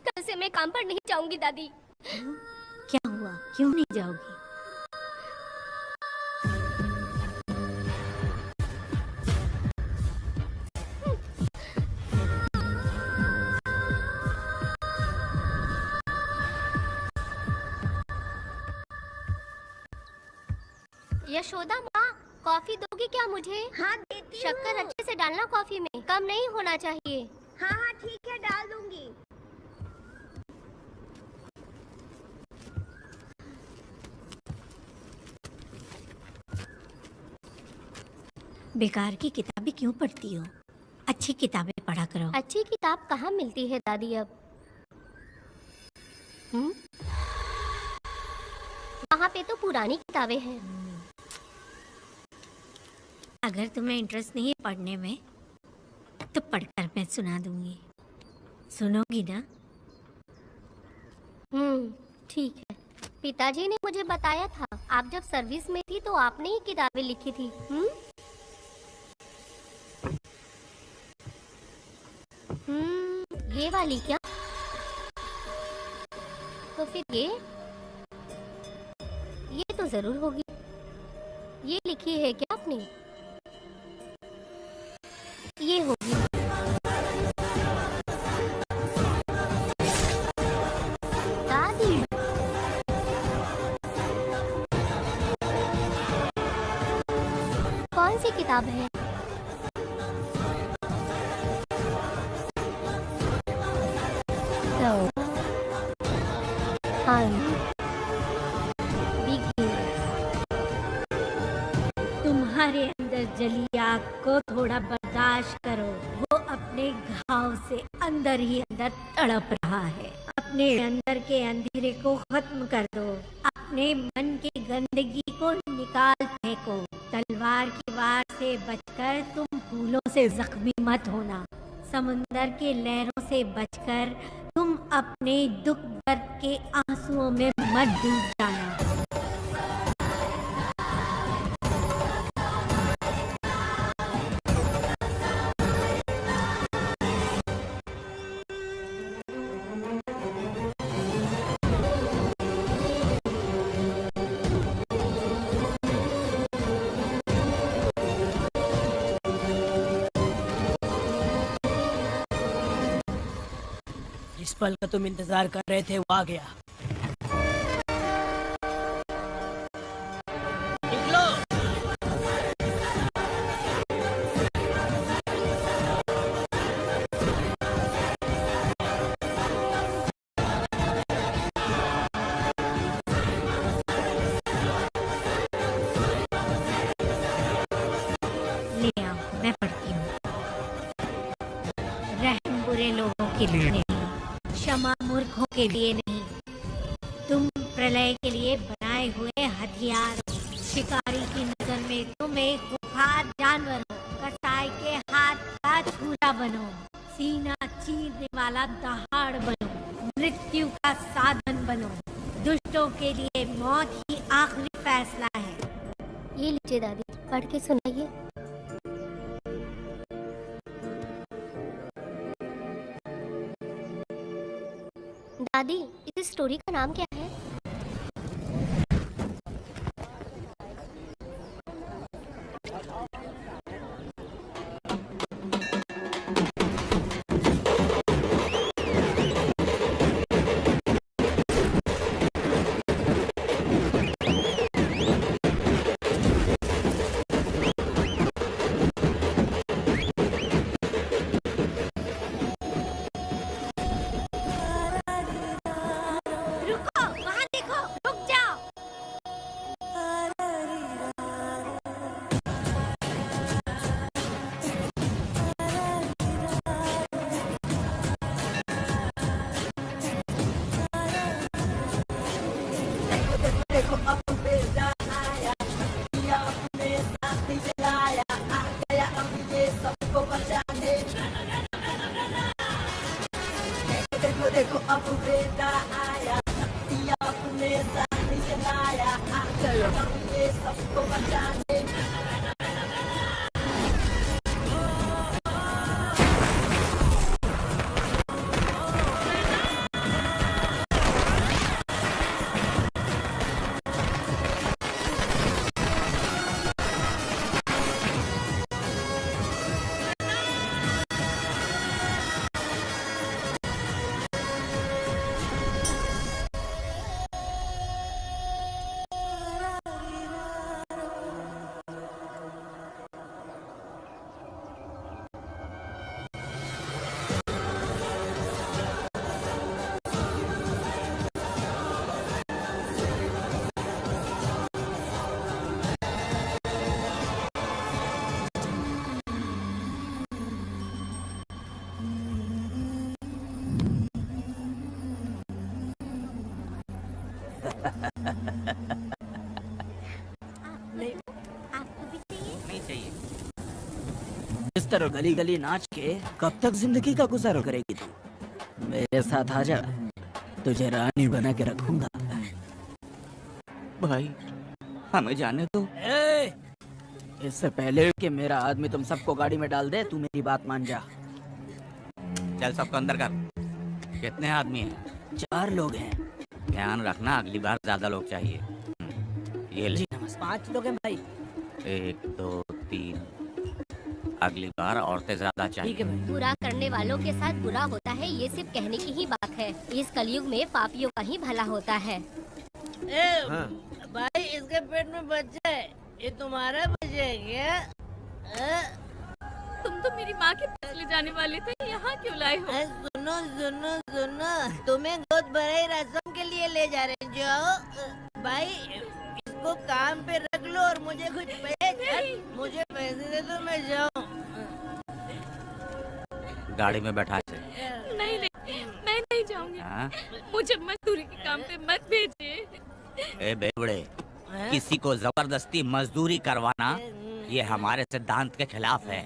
कल से मैं काम पर नहीं जाऊंगी दादी। क्या हुआ, क्यों नहीं जाओगी? यशोदा माँ, कॉफी दोगी क्या मुझे? हाँ देती शक्कर अच्छे से डालना कॉफी में, कम नहीं होना चाहिए। हाँ हाँ ठीक है, डाल दूंगी। बेकार की किताबें क्यों पढ़ती हो? अच्छी किताबें पढ़ा करो। अच्छी किताब कहाँ मिलती है दादी अब? वहाँ पे तो पुरानी किताबें हैं। अगर तुम्हें इंटरेस्ट नहीं है पढ़ने में तो पढ़कर मैं सुना दूंगी, सुनोगी ना? ठीक है। पिताजी ने मुझे बताया था, आप जब सर्विस में थी तो आपने ही किताबें लिखी थी। ये वाली क्या? तो फिर ये तो जरूर होगी। ये लिखी है क्या आपने? ये होगी। दादी, कौन सी किताब है? तुम्हारे अंदर जली आग को थोड़ा बर्दाश्त करो, वो अपने घाव से अंदर ही अंदर तड़प रहा है। अपने अंदर के अंधेरे को खत्म कर दो, अपने मन की गंदगी को निकाल फेंको। तलवार की वार से बचकर तुम फूलों से जख्मी मत होना, समुंदर के लहरों से बचकर तुम अपने दुख दर्द के आंसुओं में मत डूब जाना। जिस पल का तुम इंतजार कर रहे थे वो आ गया। निकलो। ले आओ, मैं पढ़ती हूँ। रहम बुरे लोगों के लिए नहीं, क्षमा मूर्खों के लिए नहीं। तुम प्रलय के लिए बनाए हुए हथियार हो। शिकारी की नजर में तुम एक खूंखार जानवर हो। कसाई के हाथ का छुरा बनो, सीना चीरने वाला दहाड़ बनो, मृत्यु का साधन बनो। दुष्टों के लिए मौत ही आखिरी फैसला है। ये लीजिए दादी, पढ़ के सुनाइए। दादी, इस स्टोरी का नाम क्या है? देखो देखो अब बेटा आया, दिया अपने साथ जलाया, चलो हम ये सबको बचाने। आपको भी चाहिए? नहीं चाहिए। इस तरह गली गली नाच के कब तक जिंदगी का गुजारा करेगी तू? मेरे साथ आजा, तुझे रानी बना के रखूंगा। भाई हमें जाने दो। ए, इससे पहले कि मेरा आदमी तुम सबको गाड़ी में डाल दे, तू मेरी बात मान जा। चल सबको अंदर कर। कितने आदमी हैं? 4 लोग हैं। ध्यान रखना अगली बार ज्यादा लोग चाहिए। ये ले। जी नमस्ते। 5 लोग हैं भाई। 1 2 3। अगली बार औरतें ज्यादा ठीक है चाहिए। भाई। बुरा करने वालों के साथ बुरा होता है, ये सिर्फ कहने की ही बात है। इस कलयुग में पापियों का ही भला होता है। हाँ। भाई इसके पेट में बच्चा है, ये तुम्हारा बच्चा है क्या? तुम तो मेरी माँ के पास ले जाने वाले थे, यहाँ क्यों लाए हो? सुनो सुनो सुनो, तुम्हें गोद भराई रस्म के लिए ले जा रहे हैं। जाओ भाई, इसको काम पे रख लो और मुझे कुछ मुझे पैसे दे दो, मैं जाऊँ। गाड़ी में बैठा से। नहीं नहीं, मैं नहीं जाऊंगी। हाँ? मुझे मजदूरी के काम पे मत भेजिए। ए बेवड़े, किसी को जबरदस्ती मजदूरी करवाना ये हमारे सिद्धांत के खिलाफ है।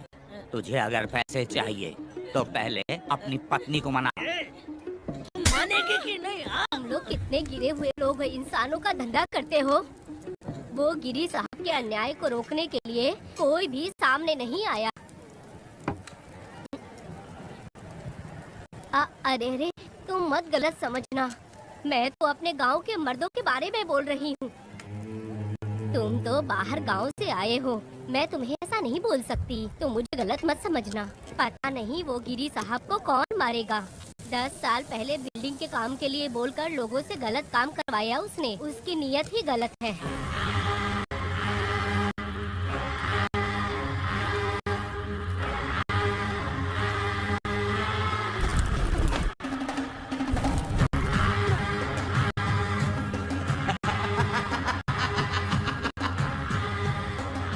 तुझे अगर पैसे चाहिए तो पहले अपनी पत्नी को मना। मानेगी कि नहीं? तुम लोग कितने गिरे हुए लोग इंसानों का धंधा करते हो। वो गिरी साहब के अन्याय को रोकने के लिए कोई भी सामने नहीं आया। अरे अरे, तुम मत गलत समझना, मैं तो अपने गांव के मर्दों के बारे में बोल रही हूँ। तुम तो बाहर गांव से आए हो, मैं तुम्हें ऐसा नहीं बोल सकती, तो मुझे गलत मत समझना। पता नहीं वो गिरी साहब को कौन मारेगा। 10 साल पहले बिल्डिंग के काम के लिए बोलकर लोगों से गलत काम करवाया उसने। उसकी नीयत ही गलत है।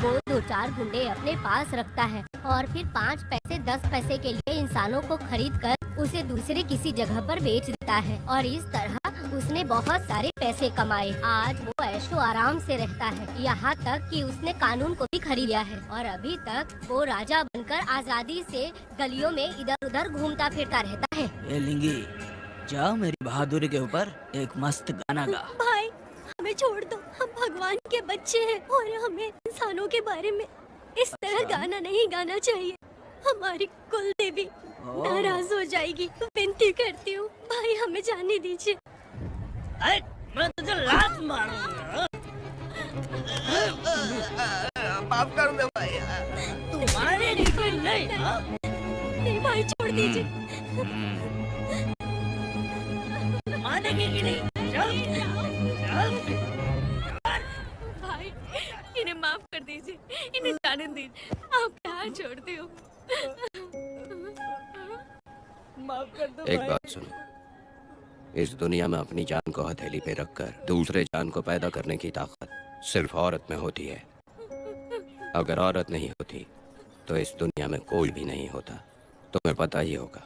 वो 2-4 गुंडे अपने पास रखता है और फिर 5 पैसे 10 पैसे के लिए इंसानों को खरीद कर उसे दूसरे किसी जगह पर बेच देता है। और इस तरह उसने बहुत सारे पैसे कमाए। आज वो ऐशो आराम से रहता है, यहाँ तक कि उसने कानून को भी खरीद लिया है। और अभी तक वो राजा बनकर आजादी से गलियों में इधर उधर घूमता फिरता रहता है। ए लिंगी, जाओ मेरी बहादुरी के ऊपर एक मस्त गाना गा। भाई हमें छोड़ दो, हम भगवान के बच्चे हैं और हमें इंसानों के बारे में इस तरह गाना नहीं गाना चाहिए। हमारी कुल देवी नाराज हो जाएगी। विनती करती हूँ भाई, हमें जाने दीजिए। मैं तुझे लात मारूंगा। माफ कर दे भाई। तुम्हारे लिए नहीं। नहीं भाई, छोड़ दीजिए। मानेगी कि नहीं? चल, चल। भाई इन्हें माफ कर दीजिए, इन्हें जाने दीजिए, आपके हाथ छोड़ती हूँ। माफ कर दो एक भाई। बात सुनो, इस दुनिया में अपनी जान को हथेली पे रखकर दूसरे जान को पैदा करने की ताकत सिर्फ औरत में होती है। अगर औरत नहीं होती तो इस दुनिया में कोई भी नहीं होता। तुम्हें पता ही होगा,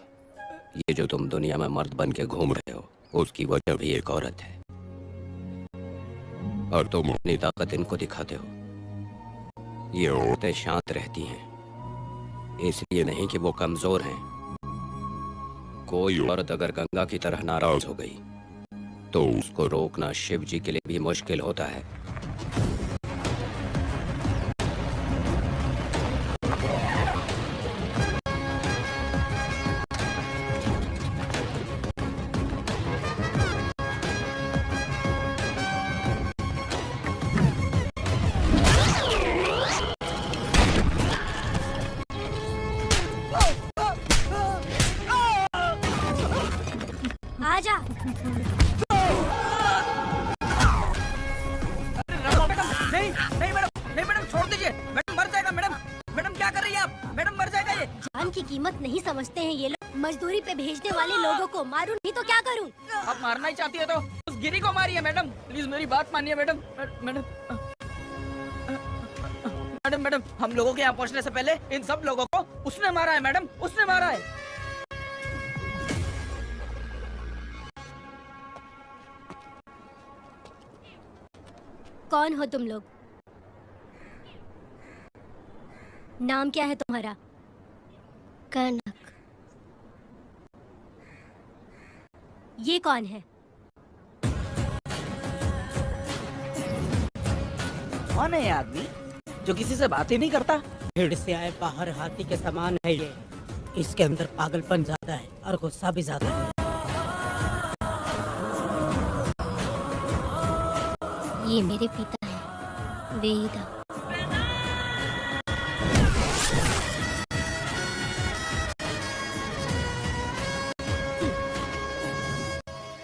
ये जो तुम दुनिया में मर्द बन के घूम रहे हो उसकी वजह भी एक औरत है, और तुम अपनी ताकत इनको दिखाते हो। ये औरतें शांत रहती हैं इसलिए नहीं कि वो कमजोर हैं। कोई औरत अगर गंगा की तरह नाराज हो गई तो उसको रोकना शिव जी के लिए भी मुश्किल होता है। आजा। नहीं नहीं मैडम, नहीं मैडम, छोड़ दीजिए। मैडम मर जाएगा। मैडम मैडम क्या कर रही है आप? मैडम मर जाएगा ये। जान की कीमत नहीं समझते हैं ये लोग। मजदूरी पे भेजने वाले लोगों को मारूं नहीं तो क्या करूं? आप मारना ही चाहती है तो उस गिरी को मारिए मैडम। प्लीज मेरी बात मानिए मैडम। मैडम मैडम मैडम, हम लोगों के यहाँ पहुँचने से पहले इन सब लोगों को उसने मारा है मैडम, उसने मारा है। कौन हो तुम लोग? नाम क्या है तुम्हारा? कनक। ये कौन है? कौन है ये आदमी जो किसी से बात ही नहीं करता? भीड़ से आए बाहर हाथी के समान है ये। इसके अंदर पागलपन ज्यादा है और गुस्सा भी ज्यादा है। ये मेरे पिता हैं, वेदा।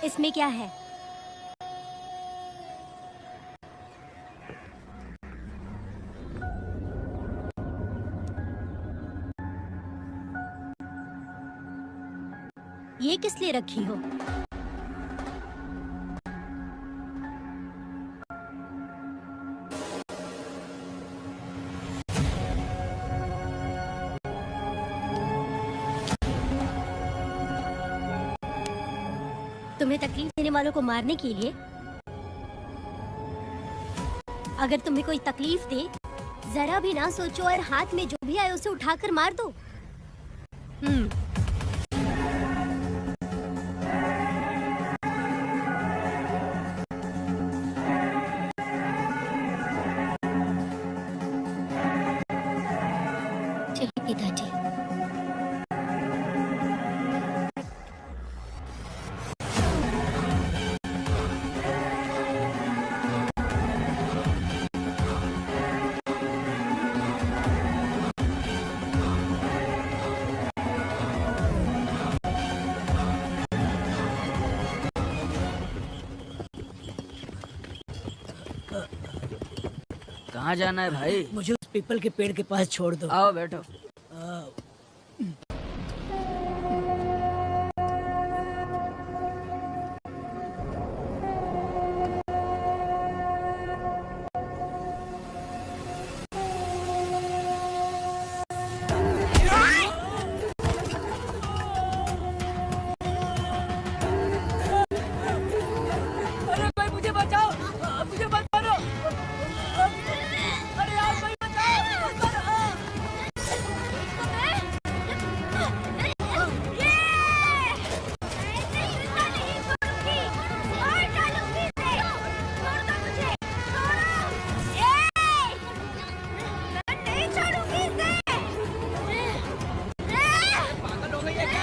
इसमें क्या है? ये किस लिए रखी हो? तुम्हें तकलीफ देने वालों को मारने के लिए? अगर तुम्हें कोई तकलीफ दे, जरा भी ना सोचो और हाथ में जो भी आए उसे उठाकर मार दो। चलिए पिताजी। कहाँ जाना है भाई? मुझे उस पीपल के पेड़ के पास छोड़ दो। आओ बैठो। अरे भाई मुझे बचाओ, मुझे मत मारो। अरे यार भाई बचाओ, मत मारो। पागल हो गई है क्या?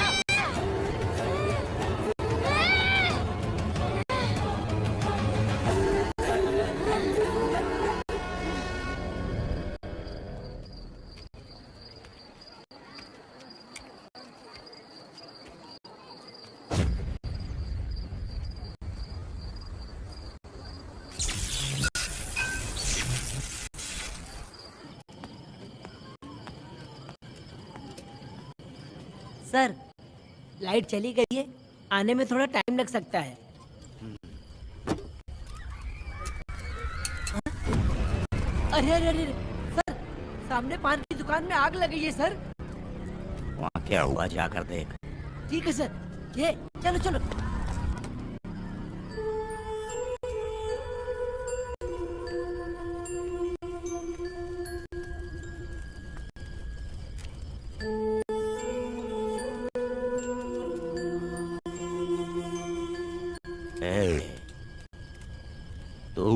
सर, लाइट चली गई है, आने में थोड़ा टाइम लग सकता है। अरे अरे अरे सर, सामने पान की दुकान में आग लगी है सर। वहाँ क्या हुआ जाकर देख। ठीक है सर, ये चलो चलो।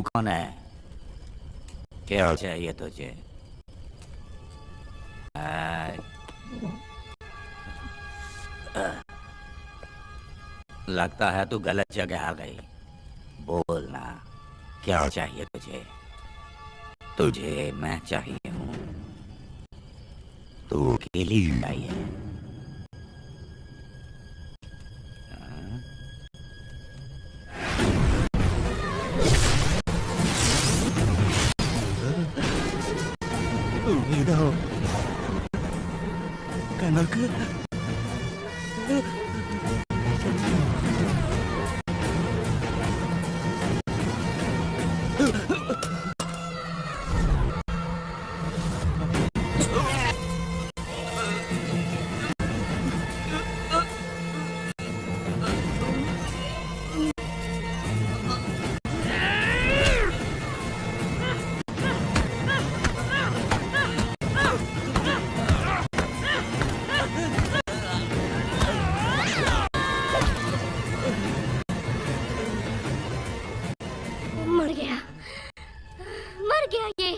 कौन है? क्या चाहिए तुझे? लगता है तू गलत जगह आ गई। बोलना, क्या चाहिए तुझे? तुझे मैं चाहिए हूँ, तू अकेली चाहिए। कनक मर गया, मर गया ये।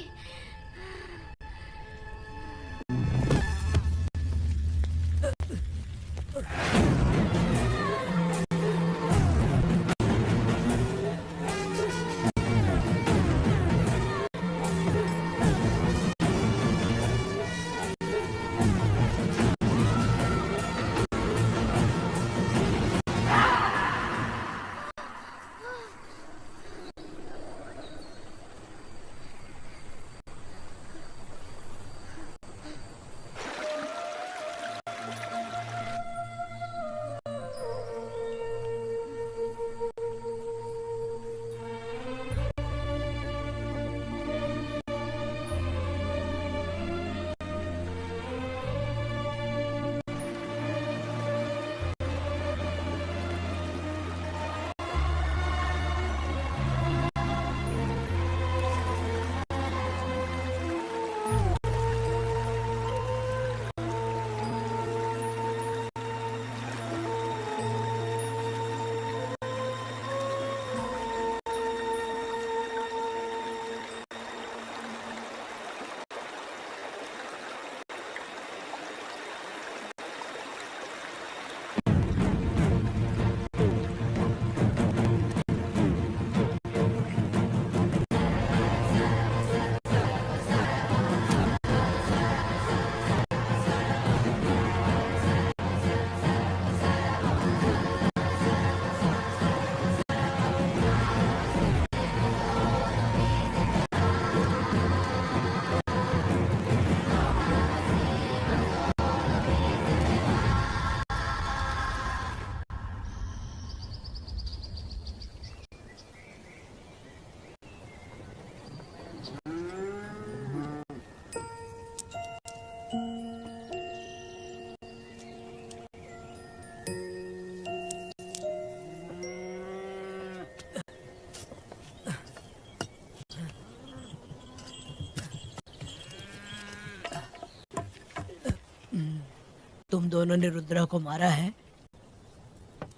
तुम दोनों ने रुद्रा को मारा है?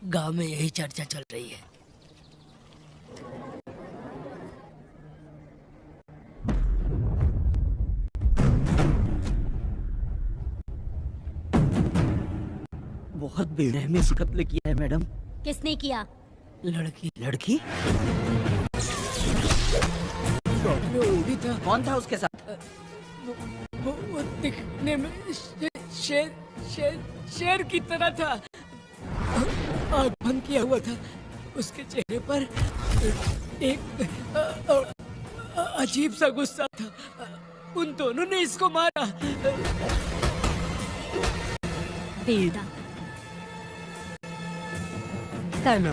गांव में यही चर्चा चल रही है। बहुत बेरहमी से कत्ल किया है मैडम। किसने किया? लड़की लड़की? उड़ी था। कौन था उसके साथ? वो दिखने में शेर की तरह था। आँख बंद किया हुआ था। उसके चेहरे पर एक अजीब सा गुस्सा था। उन दोनों ने इसको मारा। बेटा कर्म,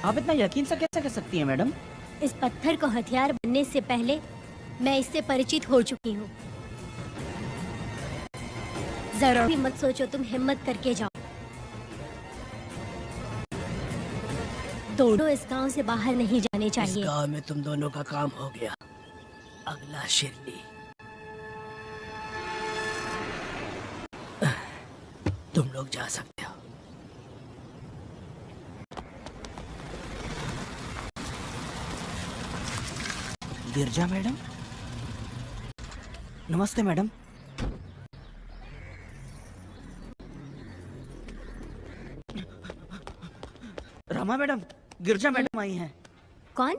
आप इतना यकीन से कैसे कर सकती हैं मैडम? इस पत्थर को हथियार बनने से पहले मैं इससे परिचित हो चुकी हूँ। जरा भी मत सोचो, तुम हिम्मत करके जाओ। दोनों इस गांव से बाहर नहीं जाने चाहिए। इस गांव में तुम दोनों का काम हो गया। अगला शिरली तुम लोग जा सकते हो। गिरजा मैडम, नमस्ते मैडम। रमा मैडम, गिरजा मैडम आई हैं। कौन?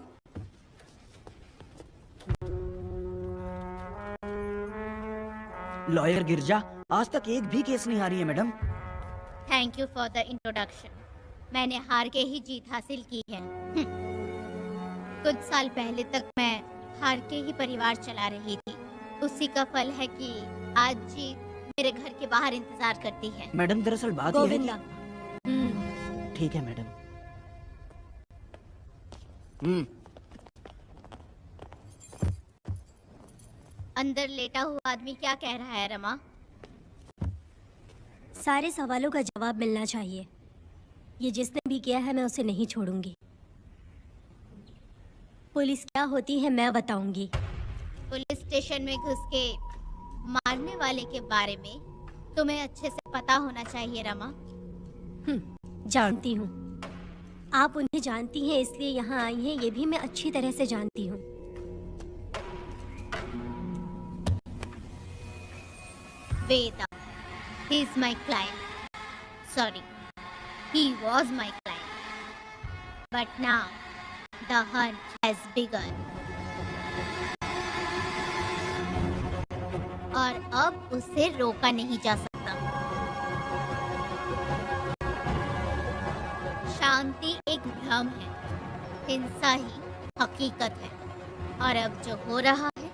लॉयर गिरजा आज तक एक भी केस नहीं हारी है madam. Thank you for the introduction. मैंने हार के ही जीत हासिल की है। कुछ साल पहले तक मैं हार के ही परिवार चला रही थी। उसी का फल है कि आज जीत मेरे घर के बाहर इंतजार करती है। मैडम दरअसल बात यह है गोविंदा। कि... ठीक है मैडम। अंदर लेटा हुआ आदमी क्या कह रहा है रमा? सारे सवालों का जवाब मिलना चाहिए। ये जिसने भी किया है मैं उसे नहीं छोड़ूंगी। पुलिस क्या होती है मैं बताऊंगी। पुलिस स्टेशन में घुस के मारने वाले के बारे में तुम्हें अच्छे से पता होना चाहिए रमा। जानती हूँ। आप उन्हें जानती हैं इसलिए यहाँ आई हैं, ये भी मैं अच्छी तरह से जानती हूँ। Veda, he is my client. Sorry, he was my client. But now, the hunt has begun. और अब उसे रोका नहीं जा सकता। शांति एक भ्रम है, हिंसा ही हकीकत है। और अब जो हो रहा है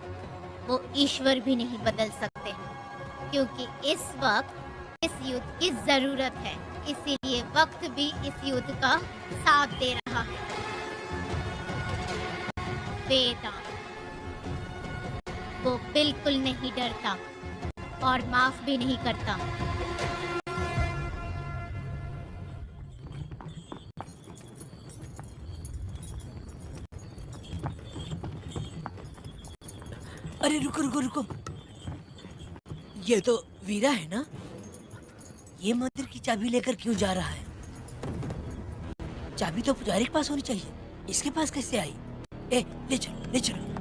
वो ईश्वर भी नहीं बदल सकते, क्योंकि इस वक्त इस युद्ध की जरूरत है। इसीलिए वक्त भी इस युद्ध का साथ दे रहा है। वेदा, वो बिल्कुल नहीं डरता और माफ भी नहीं करता। अरे रुको रुको रुको, ये तो वीरा है ना? ये मंदिर की चाबी लेकर क्यों जा रहा है? चाबी तो पुजारी के पास होनी चाहिए, इसके पास कैसे आई? ले चलो ले चलो।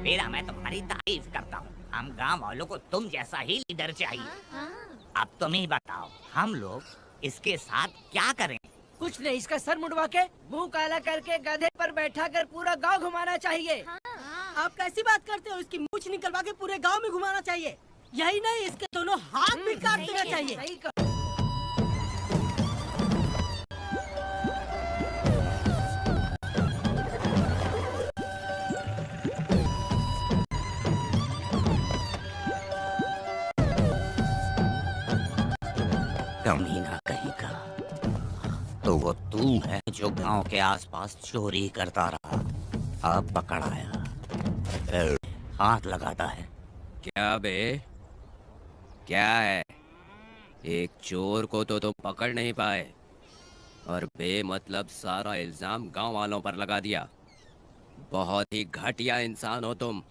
मेरा मैं तुम्हारी तारीफ करता हूँ। हम गांव वालों को तुम जैसा ही लीडर चाहिए। अब तुम ही बताओ, हम लोग इसके साथ क्या करें? कुछ नहीं, इसका सर मुड़वा के मुंह काला करके गधे पर बैठा कर पूरा गांव घुमाना चाहिए। आप कैसी बात करते हो? इसकी मूछ निकलवा के पूरे गांव में घुमाना चाहिए। यही नहीं, इसके दोनों हाथ भी काट देना चाहिए। सही कहा। कमीना कहीं का, तो वो तू है जो गांव के आसपास चोरी करता रहा, अब पकड़ आया, हाथ लगाता है। क्या बे, क्या है? एक चोर को तो तुम पकड़ नहीं पाए और बे मतलब सारा इल्जाम गांव वालों पर लगा दिया। बहुत ही घटिया इंसान हो तुम।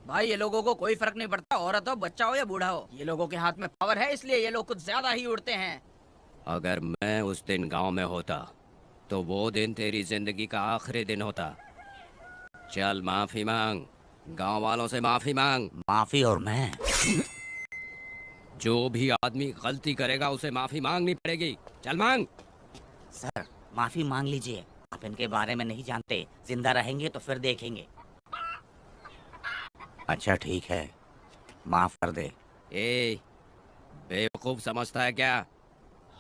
भाई ये लोगों को कोई फर्क नहीं पड़ता, औरत हो, बच्चा हो या बूढ़ा हो। ये लोगों के हाथ में पावर है, इसलिए ये लोग कुछ ज्यादा ही उड़ते हैं। अगर मैं उस दिन गांव में होता तो वो दिन तेरी जिंदगी का आखिरी दिन होता। चल माफी मांग, गांव वालों से माफी मांग। माफी? और मैं जो भी आदमी गलती करेगा उसे माफी मांगनी पड़ेगी। चल मांग। सर माफी मांग लीजिए, आप इनके बारे में नहीं जानते, जिंदा रहेंगे तो फिर देखेंगे। अच्छा ठीक है, माफ कर दे। ए, बेवकूफ समझता है क्या?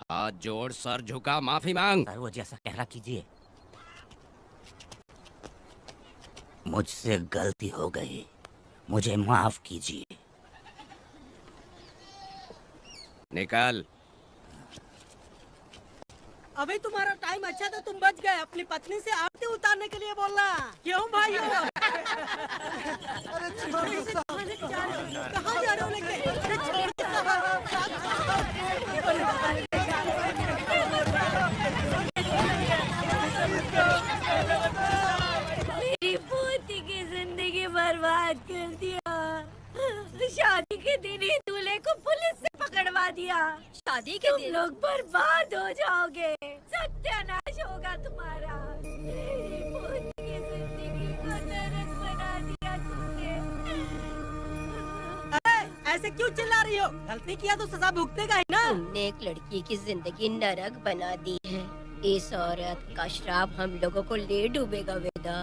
हाथ जोड़, सर झुका, माफी मांग। सर वो जैसा कह रहा कीजिए। मुझसे गलती हो गई, मुझे माफ कीजिए। निकल। अभी तुम्हारा टाइम अच्छा था, तुम बच गए। अपनी पत्नी से आरती उतारने के लिए बोलना। क्यों भाई? कहाँ जा रहे हो लेके? मेरी पोती की जिंदगी बर्बाद कर दिया। शादी के दिन ही दूल्हे को पुलिस से पकड़वा दिया। शादी के दिन तुम लोग बर्बाद हो जाओगे, सत्यानाश होगा तुम्हारा। मेरी पोती की जिंदगी को नरक बना दिया तुमने। ऐसे क्यों चिल्ला रही हो? गलती किया तो सजा भुगतेगा ही ना। तुमने एक लड़की की जिंदगी नरक बना दी है। इस औरत का श्राप हम लोगों को ले डूबेगा वेदा।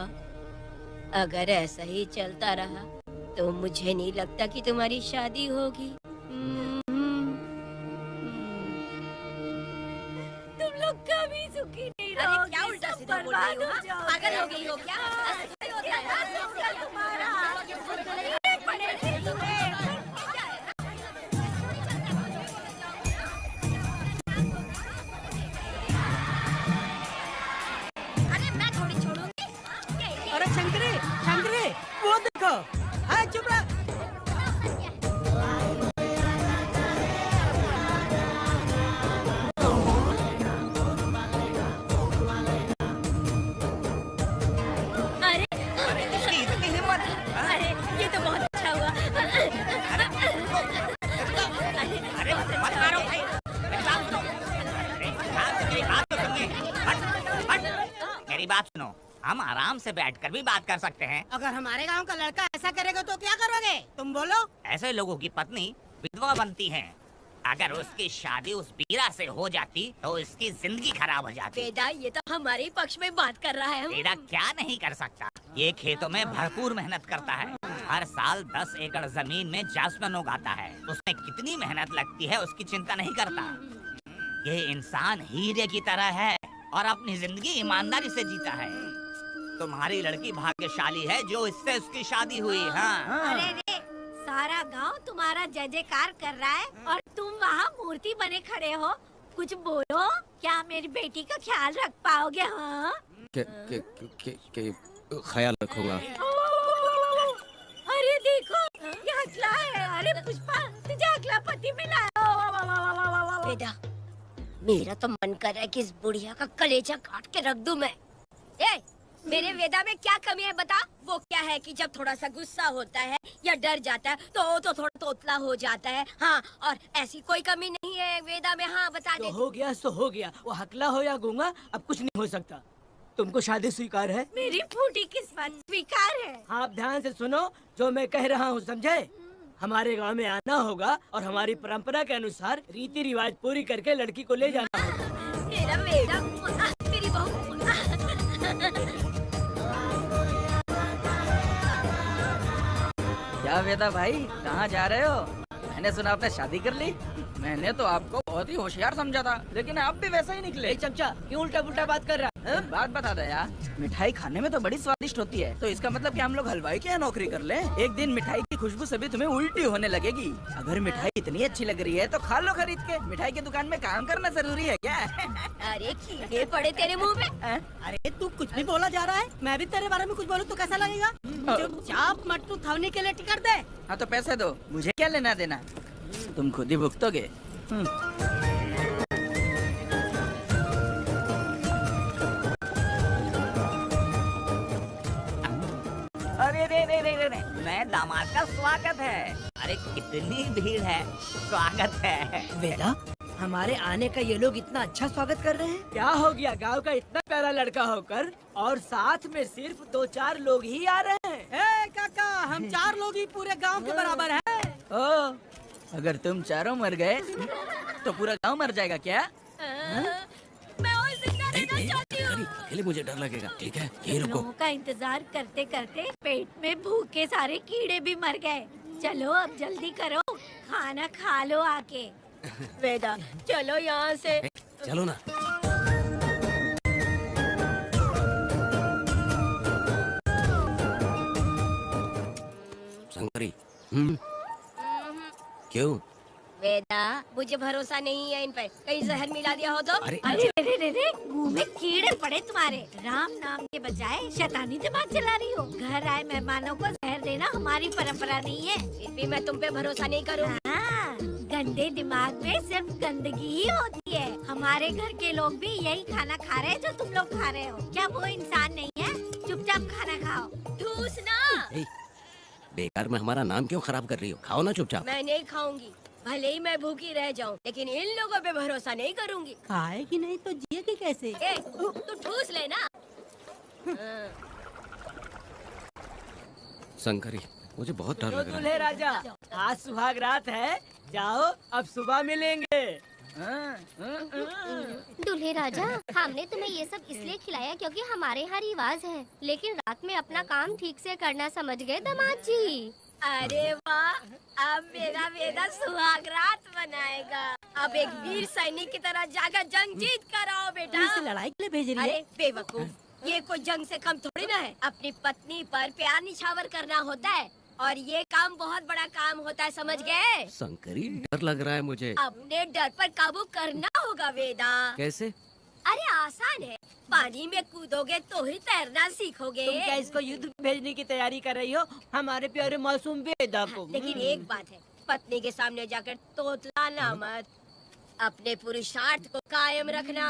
अगर ऐसा ही चलता रहा तो मुझे नहीं लगता कि तुम्हारी शादी होगी। तुम लोग कभी सुखी नहीं अरे रहोगे। क्या उल्टा सब सीधा बोल बर्बाद रही हो? हो जाओगे। पागल हो गई हो क्या? ऐसा ही होता है। ऐसा होगा तुम्हारा। अरे पड़ेगी तुम्हें। अरे मैं थोड़ी छोड़ूंगी। अरे शंकरी, शंकरी, वो देखो। अरे चुप रह। अरे ये तो बहुत अच्छा हुआ। अरे मत मारो भाई, मेरी बात सुनो, हम आराम से बैठकर भी बात कर सकते हैं। अगर हमारे गांव का लड़का ऐसा करेगा तो क्या करोगे? तुम बोलो। ऐसे लोगों की पत्नी विधवा बनती है। अगर उसकी शादी उस बीरा से हो जाती तो उसकी जिंदगी खराब हो जाती। वेदा ये तो हमारे ही पक्ष में बात कर रहा है। बेटा क्या नहीं कर सकता, ये खेतों में भरपूर मेहनत करता है। हर साल 10 एकड़ जमीन में जासमन उगाता है। उसमें कितनी मेहनत लगती है उसकी चिंता नहीं करता। ये इंसान हीरे की तरह है और अपनी जिंदगी ईमानदारी से जीता है। तुम्हारी लड़की भाग्यशाली है जो इससे उसकी शादी हुई। हाँ अरे रे, सारा गांव तुम्हारा जय जयकार कर रहा है और तुम वहाँ मूर्ति बने खड़े हो। कुछ बोलो, क्या मेरी बेटी का ख्याल रख पाओगे? हाँ के ख्याल रखूंगा। अरे देखो, ये अगला है। अरे पुष्पा, तुझे अगला पति मिला है। वेदा मेरा तो मन कर रहा है कि इस बुढ़िया का कलेजा काट के रख दूं मैं। ए, मेरे वेदा में क्या कमी है बता? वो क्या है कि जब थोड़ा सा गुस्सा होता है या डर जाता है तो थोड़ा तोतला हो जाता है। हाँ, और ऐसी कोई कमी नहीं है वेदा में। हाँ बता दे। तो हो गया सो हो गया। वो हकला हो या गूंगा, अब कुछ नहीं हो सकता। तुमको शादी स्वीकार है? मेरी फूटी किस्मत स्वीकार है। आप ध्यान से सुनो जो मैं कह रहा हूँ, समझे? हमारे गांव में आना होगा और हमारी परंपरा के अनुसार रीति रिवाज पूरी करके लड़की को ले जाना होगा। मेरा वेदा, मेरी बहू। क्या वेदा भाई, कहाँ जा रहे हो? मैंने सुना आपने शादी कर ली। मैंने तो आपको बहुत ही होशियार समझा था, लेकिन आप भी वैसा ही निकले। चमचा, क्यों उल्टा पुल्टा बात कर रहा है? एक बात बता दे यार, मिठाई खाने में तो बड़ी स्वादिष्ट होती है, तो इसका मतलब कि हम लोग हलवाई के यहाँ नौकरी कर लें? एक दिन मिठाई की खुशबू से भी तुम्हें उल्टी होने लगेगी। अगर मिठाई इतनी अच्छी लग रही है तो खा लो खरीद के। मिठाई की दुकान में काम करना जरूरी है क्या? अरे कीड़े पड़े तेरे मुंह में। अरे तू कुछ भी बोला जा रहा है। मैं भी तेरे बारे में कुछ बोलूं तो कैसा लगेगा? चुपचाप मट्टू थवनी के लिए टिकट दे। हाँ तो पैसे दो, मुझे क्या लेना देना, तुम खुद ही भुगतोगे। अरे रे रे रे रे रे, मैं दामाद का स्वागत है। अरे कितनी भीड़ है, स्वागत है। वेदा, हमारे आने का ये लोग इतना अच्छा स्वागत कर रहे हैं। क्या हो गया गांव का इतना प्यारा लड़का होकर और साथ में सिर्फ 2-4 लोग ही आ रहे हैं? ए काका, हम 4 लोग ही पूरे गांव के बराबर हैं। ओ, अगर तुम चारों मर गए तो पूरा गांव मर जाएगा क्या? मैं और जिंदा रहना चाहती हूँ। अकेले मुझे डर लगेगा, ठीक है? ये रुको। लोगों का इंतजार करते करते पेट में भूखे सारे कीड़े भी मर गए। चलो अब जल्दी करो, खाना खा लो आके। वेदा चलो यहाँ से। चलो ना। शंकरी, क्यों? वेदा मुझे भरोसा नहीं है इन पर, कहीं जहर मिला दिया हो तो। अरे अरे रे रे रे, मुंह में कीड़े पड़े तुम्हारे। राम नाम के बजाय शैतानी दिमाग चला रही हो। घर आए मेहमानों को जहर देना हमारी परंपरा नहीं है। फिर भी मैं तुम पे भरोसा नहीं करूँगी। हाँ, गंदे दिमाग में सिर्फ गंदगी ही होती है। हमारे घर के लोग भी यही खाना खा रहे हैं जो तुम लोग खा रहे हो। क्या वो इंसान नहीं है? चुपचाप खाना खाओ। ठूस ना। ए, बेकार में हमारा नाम क्यों खराब कर रही हो? खाओ ना चुपचाप। मैं नहीं खाऊंगी, भले ही मैं भूखी रह जाऊं, लेकिन इन लोगों पे भरोसा नहीं करूंगी। खाएगी नहीं तो जिएगी कैसे? ए, तू ठूस लेना। शंकरी, मुझे बहुत डर तो लग रहा है। दूल्हे राजा, आज सुहाग रात है, जाओ अब सुबह मिलेंगे। दूल्हे राजा, हमने तुम्हें ये सब इसलिए खिलाया क्योंकि हमारे यहाँ रिवाज है, लेकिन रात में अपना काम ठीक से करना समझ गए दामाद जी। अरे वाह, अब मेरा वेदा सुहाग रात मनाएगा। अब एक वीर सैनिक की तरह जाकर जंग जीत कर आओ बेटा। इसे लड़ाई के लिए भेज रही है? अरे बेवकूफ, ये कोई जंग से कम थोड़ी ना है। अपनी पत्नी पर प्यार निछावर करना होता है और ये काम बहुत बड़ा काम होता है, समझ गए? शंकरी, डर लग रहा है मुझे। अपने डर पर काबू करना होगा वेदा। कैसे? अरे आसान है, पानी में कूदोगे तो ही तैरना सीखोगे। तुम क्या इसको युद्ध में भेजने की तैयारी कर रही हो? हमारे प्यारे मासूम वेदा को। लेकिन एक बात है, पत्नी के सामने जाकर तोतलाना मत। अपने पुरुषार्थ को कायम रखना।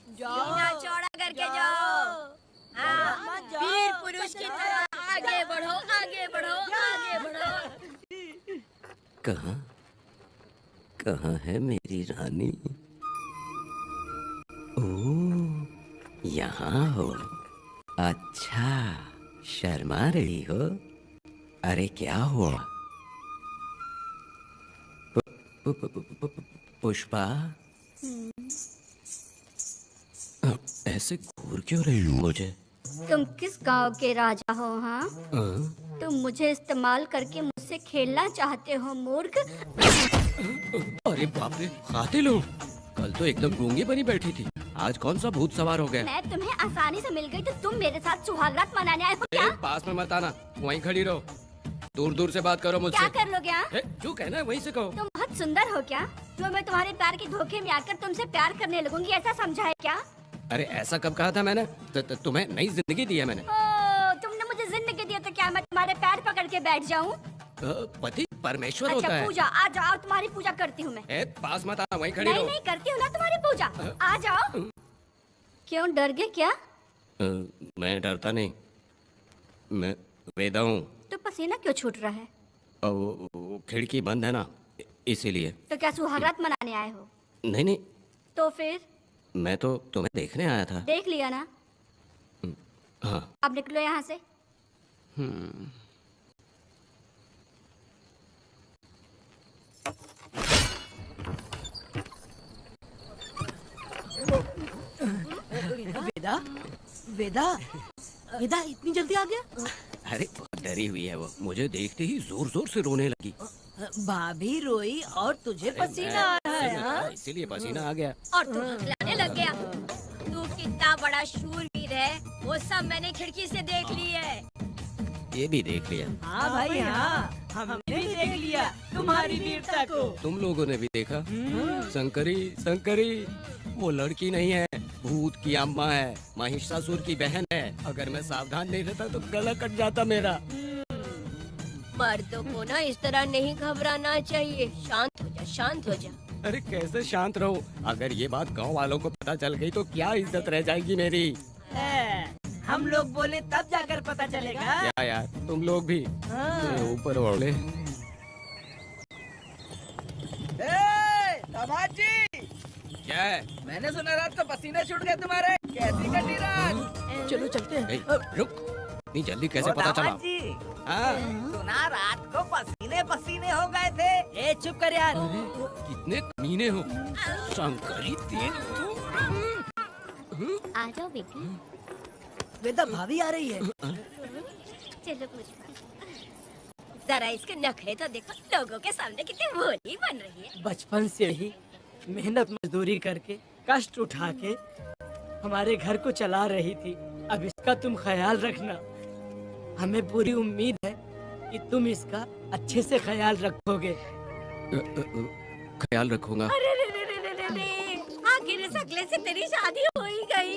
सीना चौड़ा करके जाओ। हाँ, वीर पुरुष की तरह आगे बढ़ो, आगे बढ़ो, आगे बढ़ो। कहाँ कहाँ है मेरी रानी? ओह, यहाँ हो। अच्छा, शर्मा रही हो? अरे क्या हुआ? पुष्पा, ऐसे घूर क्यों रही हो मुझे? तुम किस गांव के राजा हो? हाँ, हाँ? तुम मुझे इस्तेमाल करके मुझसे खेलना चाहते हो मूर्ख। अरे बाप रे, कातिल हो। कल तो एकदम गूंगी बनी बैठी थी, आज कौन सा भूत सवार हो गया? मैं तुम्हें आसानी से मिल गई तो तुम मेरे साथ सुहागरात मनाने आए हो क्या? पास में मत आना, वहीं खड़ी रहो। दूर दूर से बात करो मुझसे। क्या कर लोगे? हाँ? जो कहना है वहीं से कहो। तुम बहुत सुंदर हो क्या? जो मैं तुम्हारे प्यार के धोखे में आकर तुमसे प्यार करने लगूंगी, ऐसा समझा है क्या? अरे ऐसा कब कहा था मैंने? तुम्हें नई जिंदगी दी है मैंने। तुमने मुझे जिंदगी दी तो क्या मैं तुम्हारे पैर पकड़ के बैठ जाऊं? पति परमेश्वर अच्छा, होता है। पूजा, आ जाओ, तुम्हारी पूजा करती हूँ मैं। पास मत आना, वहीं खड़ी रहो। नहीं करती हूँ ना तुम्हारी पूजा, आ जाओ। क्यों डर गए क्या? मैं डरता नहीं, मैं वेदा हूँ। तो पसीना क्यों छूट रहा है? वो खिड़की बंद है ना, इसीलिए। तो क्या सुहागरात मनाने आए हो? नहीं नहीं, तो फिर मैं तो तुम्हें देखने आया था। देख लिया ना? हाँ। अब निकलो यहाँ से। वेदा, वेदा, वेदा इतनी जल्दी आ गया? अरे बहुत डरी हुई है वो, मुझे देखते ही जोर जोर से रोने लगी। भाभी रोई और तुझे पसीना आ रहा है? हाँ? इसीलिए पसीना आ गया। और तू हकलाने लग गया। तू कितना बड़ा शूरवीर है, वो सब मैंने खिड़की से देख ली है। ये भी देख लिया। हाँ भाई हाँ, हमने भी देख लिया तुम्हारी वीरता को। तुम लोगों ने भी देखा? शंकरी, शंकरी, वो लड़की नहीं है, भूत की अम्मा है, महिषासुर की बहन है। अगर मैं सावधान नहीं रहता तो गला कट जाता मेरा। मर्दों को ना इस तरह नहीं घबराना चाहिए। शांत हो जा, शांत हो जा। अरे कैसे शांत रहूं? अगर ये बात गांव वालों को पता चल गई तो क्या इज्जत रह जाएगी मेरी? हम लोग बोले तब जाकर पता चलेगा। क्या यार, तुम लोग भी ऊपर वाले। दामाद जी, क्या है? मैंने सुना रात को पसीने छूट गए तुम्हारे, कैसी कटी रात? चलो चलते हैं। रुक, इतनी जल्दी कैसे पता चला? जी, हाँ? सुना रात को पसीने पसीने हो गए थे। ए चुप कर यार। कितने कमीने हो शंकरी तेल आ जाओ बेटी। वेदा भाभी आ रही है। चलो पुष्पा। जरा इसके नखरे तो देखो, लोगों के सामने कितनी भोली बन रही है। बचपन से ही मेहनत मजदूरी करके कष्ट उठा के हमारे घर को चला रही थी। अब इसका तुम ख्याल रखना। हमें पूरी उम्मीद है कि तुम इसका अच्छे से ख्याल रखोगे। ख्याल रखूंगा। अरे रे रे रे रे रे रे, आखिर इस अगले से तेरी शादी हो ही गई।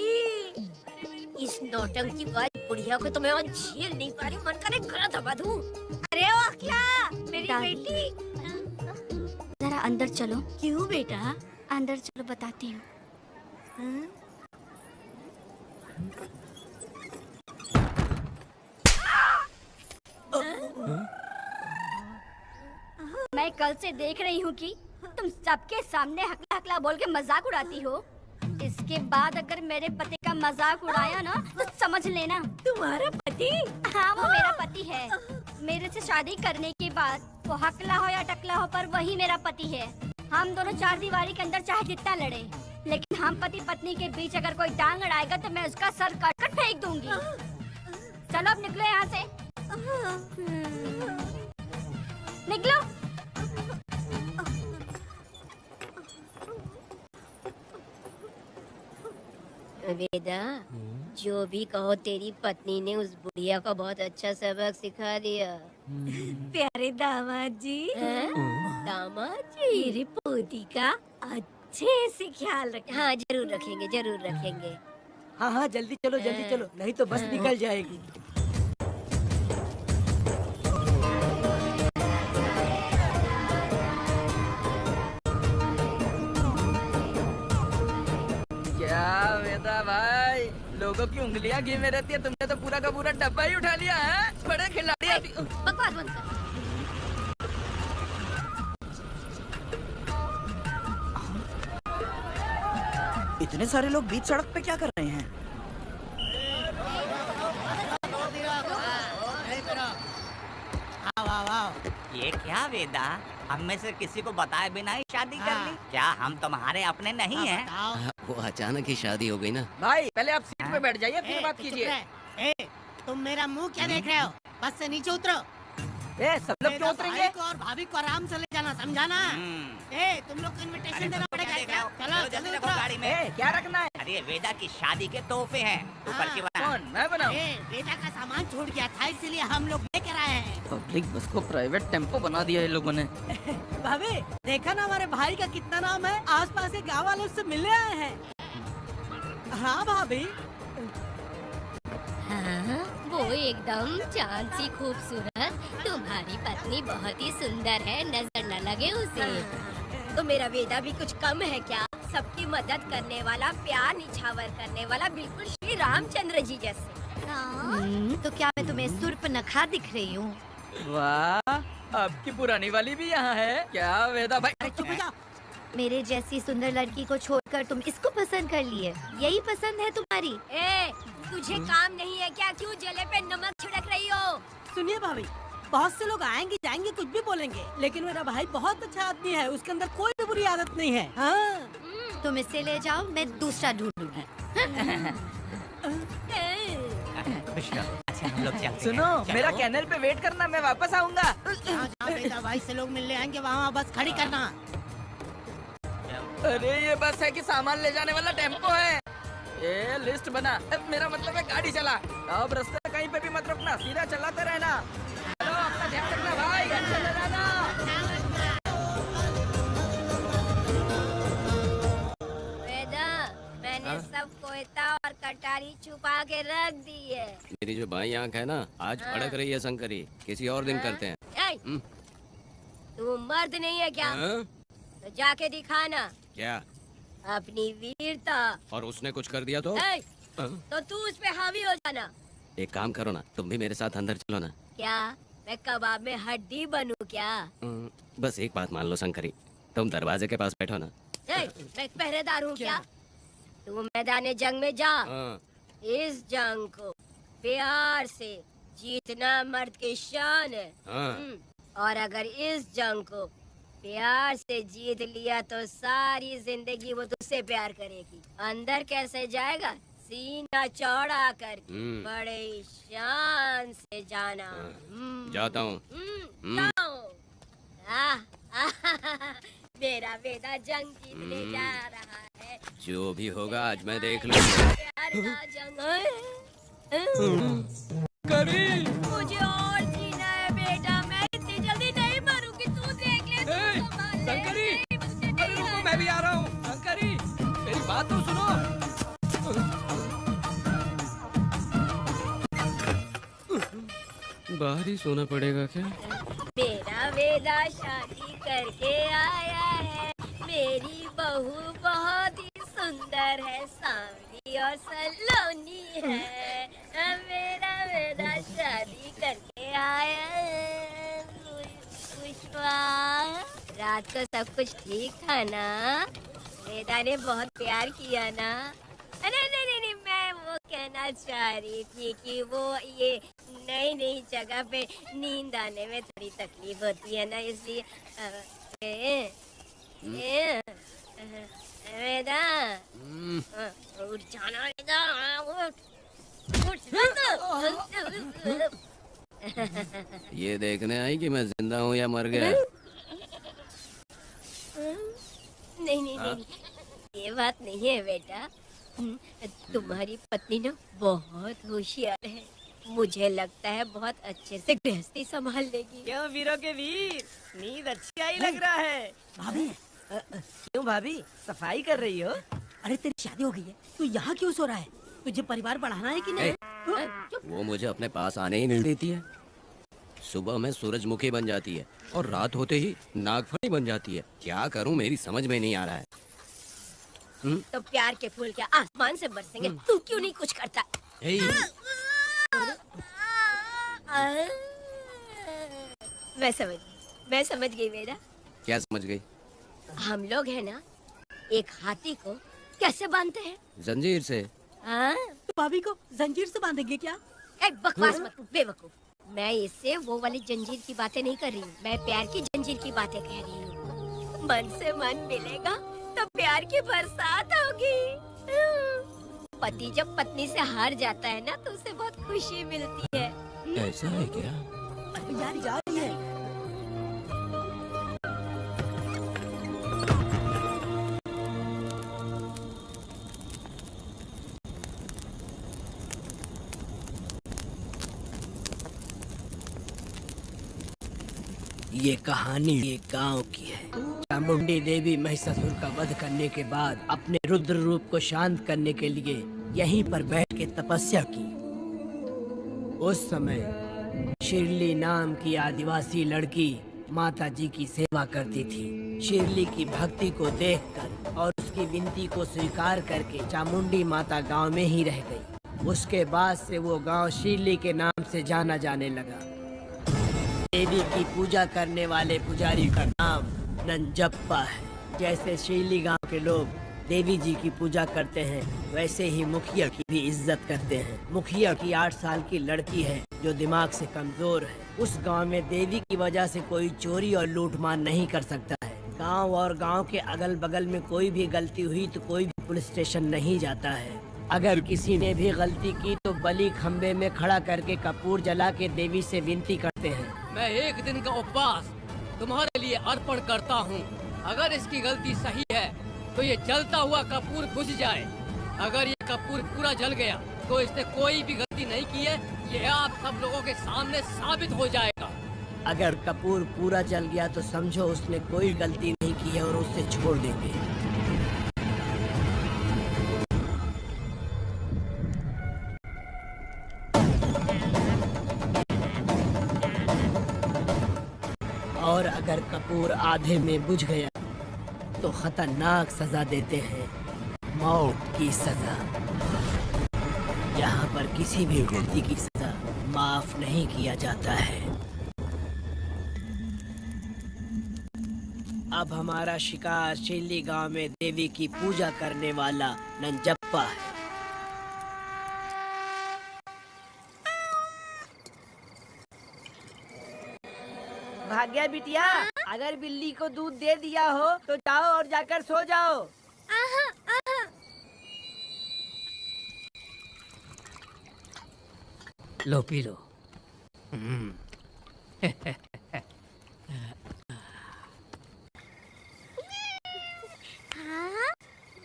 इस नौटंकी वाली बुढ़िया को तो मैं और झेल नहीं पा रही, मन करे गला दबा दूं। अरे ओ अखिला, मेरी दादी। बेटी। जरा अंदर चलो। क्यों बेटा? अंदर चलो, बताती हूँ। मैं कल से देख रही हूँ कि तुम सबके सामने हकला हकला बोल के मजाक उड़ाती हो। इसके बाद अगर मेरे पति का मजाक उड़ाया ना तो समझ लेना। तुम्हारा पति? हाँ, वो मेरा पति है। मेरे से शादी करने के बाद वो हकला हो या टकला हो, पर वही मेरा पति है। हम दोनों चार दीवारी के अंदर चाहे जितना लड़े, लेकिन हम पति पत्नी के बीच अगर कोई टांग अड़ाएगा तो मैं उसका सर काट कर फेंक दूंगी। चलो अब निकलो यहाँ से। निकलो। वेदा, जो भी कहो, तेरी पत्नी ने उस बुढ़िया को बहुत अच्छा सबक सिखा दिया। प्यारे दामाद जी, दामाद जी, मेरी पोती का अच्छे से ख्याल रखना। हाँ जरूर रखेंगे, जरूर रखेंगे। हाँ हाँ, जल्दी चलो जल्दी चलो, नहीं तो बस निकल जाएगी। क्या वेदा भाई, लोगों की उंगलियां घी में रहती है, तुमने तो पूरा का पूरा डब्बा ही उठा लिया है। बड़े खिलाड़ी अभी। बकवास बंद कर। इतने सारे लोग बीच सड़क पे क्या कर रहे हैं? ये क्या वेदा, हम में से किसी को बताए बिना ही शादी कर ली? क्या हम तुम्हारे अपने नहीं हैं? वो अचानक ही शादी हो गई ना। भाई पहले आप सीट पे बैठ जाइए, फिर बात कीजिए। तुम मेरा मुंह क्या देख रहे हो? बस से नीचे उतरो। ए, सब लोग क्यों उतरेंगे? भाई को और भाभी को आराम से ले जाना, समझाना? ए, तुम लोग को इनविटेशन देना पड़ेगा क्या? चलो जल्दी उतरो। गाड़ी में। ए, क्या रखना है? अरे वेदा की शादी के तोहफे हैं, तू पर्ची बना। कौन, मैं बनाऊं? बेटा का सामान छूट गया था, इसलिए हम लोग लेकर आए हैं। पब्लिक बस को प्राइवेट टेम्पो बना दिया है लोगों ने। भाभी, देखा ना हमारे भाई का कितना नाम है? आसपास के गाँव वालों से मिलने आए हैं। हाँ भाभी। हाँ, वो एकदम चांद सी खूबसूरत। तुम्हारी पत्नी बहुत ही सुंदर है, नजर न लगे उसे। तो मेरा वेदा भी कुछ कम है क्या? सबकी मदद करने वाला, प्यार निछावर करने वाला, बिल्कुल श्री रामचंद्र जी जैसे। तो क्या मैं तुम्हें सुर्पनखा दिख रही हूँ? वाह, आपकी पुरानी वाली भी यहाँ है क्या वेदा भाई? चुप हो जाओ। मेरे जैसी सुंदर लड़की को छोड़कर तुम इसको पसंद कर लिए, यही पसंद है तुम्हारी? ए, तुझे काम नहीं है क्या? क्यों जले पे नमक छिड़क रही हो? सुनिए भाभी, बहुत से लोग आएंगे जाएंगे, कुछ भी बोलेंगे, लेकिन मेरा भाई बहुत अच्छा आदमी है, उसके अंदर कोई भी बुरी आदत नहीं है। हाँ। तुम इसे ले जाओ, मैं दूसरा ढूंढूंगी। अच्छा हम लोग चलते हैं। सुनो, चलो। मेरा कैनल पे वेट करना, मैं वापस आऊंगा। जहाँ बेटा भाई से लोग मिलने आएंगे वहाँ बस खड़ी करना। अरे ये बस है कि सामान ले जाने वाला टेम्पो है। ये लिस्ट बना, अब मेरा मतलब है गाड़ी चला। अब रास्ते में कहीं पे भी मत रुकना, सीधा चलाते रहना। चलो अपना ध्यान रखना भाई, घर चले जाना। वेदा, मैंने सब कोयता और कटारी छुपा के रख दी है। मेरी जो बाई आंख है ना, आज भड़क रही है शंकरी। किसी और दिन करते हैं। ए, तू मर्द नहीं है क्या? हाँ? तो जाके दिखाना क्या? अपनी वीरता। और उसने कुछ कर दिया तो? ए, हाँ? तो तू उस पे हावी हो जाना। एक काम करो ना, तुम भी मेरे साथ अंदर चलो ना। क्या मैं कबाब में हड्डी बनूं क्या? बस एक बात मान लो शंकरी, तुम दरवाजे के पास बैठो ना। ए, मैं पहरेदार हूँ क्या? तू मैदान जंग में जा। हाँ। इस जंग को प्यार से जीतना मर्द की शान है। हाँ। और अगर इस जंग को प्यार से जीत लिया तो सारी जिंदगी वो तुझसे प्यार करेगी। अंदर कैसे जाएगा? सीना चौड़ा करके बड़े शान से जाना। जाता हूँ। जाओ। मेरा बेटा जंग जीतने जा रहा है। जो भी होगा आज मैं देख लूंगा। प्यार का जंग मुझे और जीना है बेटा। मैं इतनी जल्दी नहीं मरूंगी। तू देख ले, तू संभाल ले। अरे रुको, मैं भी आ रहा हूँ। शंकरी, मेरी बात तो सुनो। बाहर ही सोना पड़ेगा क्या? मेरा बेटा शादी करके आया है। मेरी बहू बहुत ही सुंदर है, सांवली और सलोनी है। मेरा बेटा शादी करके आया है। पुष्पा, रात को सब कुछ ठीक था ना? बेटा ने बहुत प्यार किया ना? नहीं, मैं वो कहना चाह रही थी कि वो ये नई नई जगह पे नींद आने में थोड़ी तकलीफ होती है ना, इसलिए बेटा उठ जाना बेटा, उठ। ये देखने आई कि मैं जिंदा हूँ या मर गया? नहीं, ये बात नहीं है बेटा। तुम्हारी पत्नी ना बहुत होशियार है। मुझे लगता है बहुत अच्छे से गृहस्थी संभाल लेगी। क्यों वीरों के वीर, नींद अच्छी आई लग रहा है। भाभी, क्यों भाभी, सफाई कर रही हो? अरे तेरी शादी हो गई है, तू यहाँ क्यों सो रहा है? तुझे परिवार बढ़ाना है कि नहीं? वो मुझे अपने पास आने ही नहीं देती है। सुबह में सूरजमुखी बन जाती है और रात होते ही नागफनी बन जाती है। क्या करूं, मेरी समझ में नहीं आ रहा है। तो प्यार के फूल क्या आसमान से बरसेंगे? तू क्यों नहीं कुछ करता? मैं समझ गई बेटा। क्या समझ गई? हम लोग है ना, एक हाथी को कैसे बांधते हैं? जंजीर से। तो भाभी को जंजीर से बांधेंगे क्या? बकवास मत, बेवकूफ। मैं इससे वो वाली जंजीर की बातें नहीं कर रही हूँ, मैं प्यार की जंजीर की बातें कह रही हूँ। मन से मन मिलेगा तो प्यार की बरसात होगी। पति जब पत्नी से हार जाता है ना तो उसे बहुत खुशी मिलती है। ऐसा है क्या? अरे यार, जा रही है। ये कहानी एक गांव की है। चामुंडी देवी महिषासुर का वध करने के बाद अपने रुद्र रूप को शांत करने के लिए यहीं पर बैठ के तपस्या की। उस समय शिरली नाम की आदिवासी लड़की माता जी की सेवा करती थी। शिरली की भक्ति को देखकर और उसकी विनती को स्वीकार करके चामुंडी माता गांव में ही रह गई। उसके बाद से वो गांव शिरली के नाम से जाना जाने लगा। देवी की पूजा करने वाले पुजारी का नाम नंजप्पा है। जैसे शिरली गांव के लोग देवी जी की पूजा करते हैं, वैसे ही मुखिया की भी इज्जत करते हैं। मुखिया की 8 साल की लड़की है जो दिमाग से कमजोर है। उस गांव में देवी की वजह से कोई चोरी और लूटमार नहीं कर सकता है। गांव और गांव के अगल बगल में कोई भी गलती हुई तो कोई भी पुलिस स्टेशन नहीं जाता है। अगर किसी ने भी गलती की तो बलि खम्बे में खड़ा करके कपूर जला के देवी से विनती करते हैं। मैं एक दिन का उपवास तुम्हारे लिए अर्पण करता हूँ। अगर इसकी गलती सही है तो ये जलता हुआ कपूर बुझ जाए। अगर ये कपूर पूरा जल गया तो इसने कोई भी गलती नहीं की है, ये आप सब लोगों के सामने साबित हो जाएगा। अगर कपूर पूरा जल गया तो समझो उसने कोई गलती नहीं की है और उसे छोड़ देंगे। और अगर कपूर आधे में बुझ गया तो खतरनाक सजा देते हैं, मौत की सजा। यहाँ पर किसी भी गलती की सजा माफ नहीं किया जाता है। अब हमारा शिकार शिरली गांव में देवी की पूजा करने वाला नंजप्पा है। भाग्या बिटिया, अगर बिल्ली को दूध दे दिया हो तो जाओ और जाकर सो जाओ। लो पी लो। हाँ,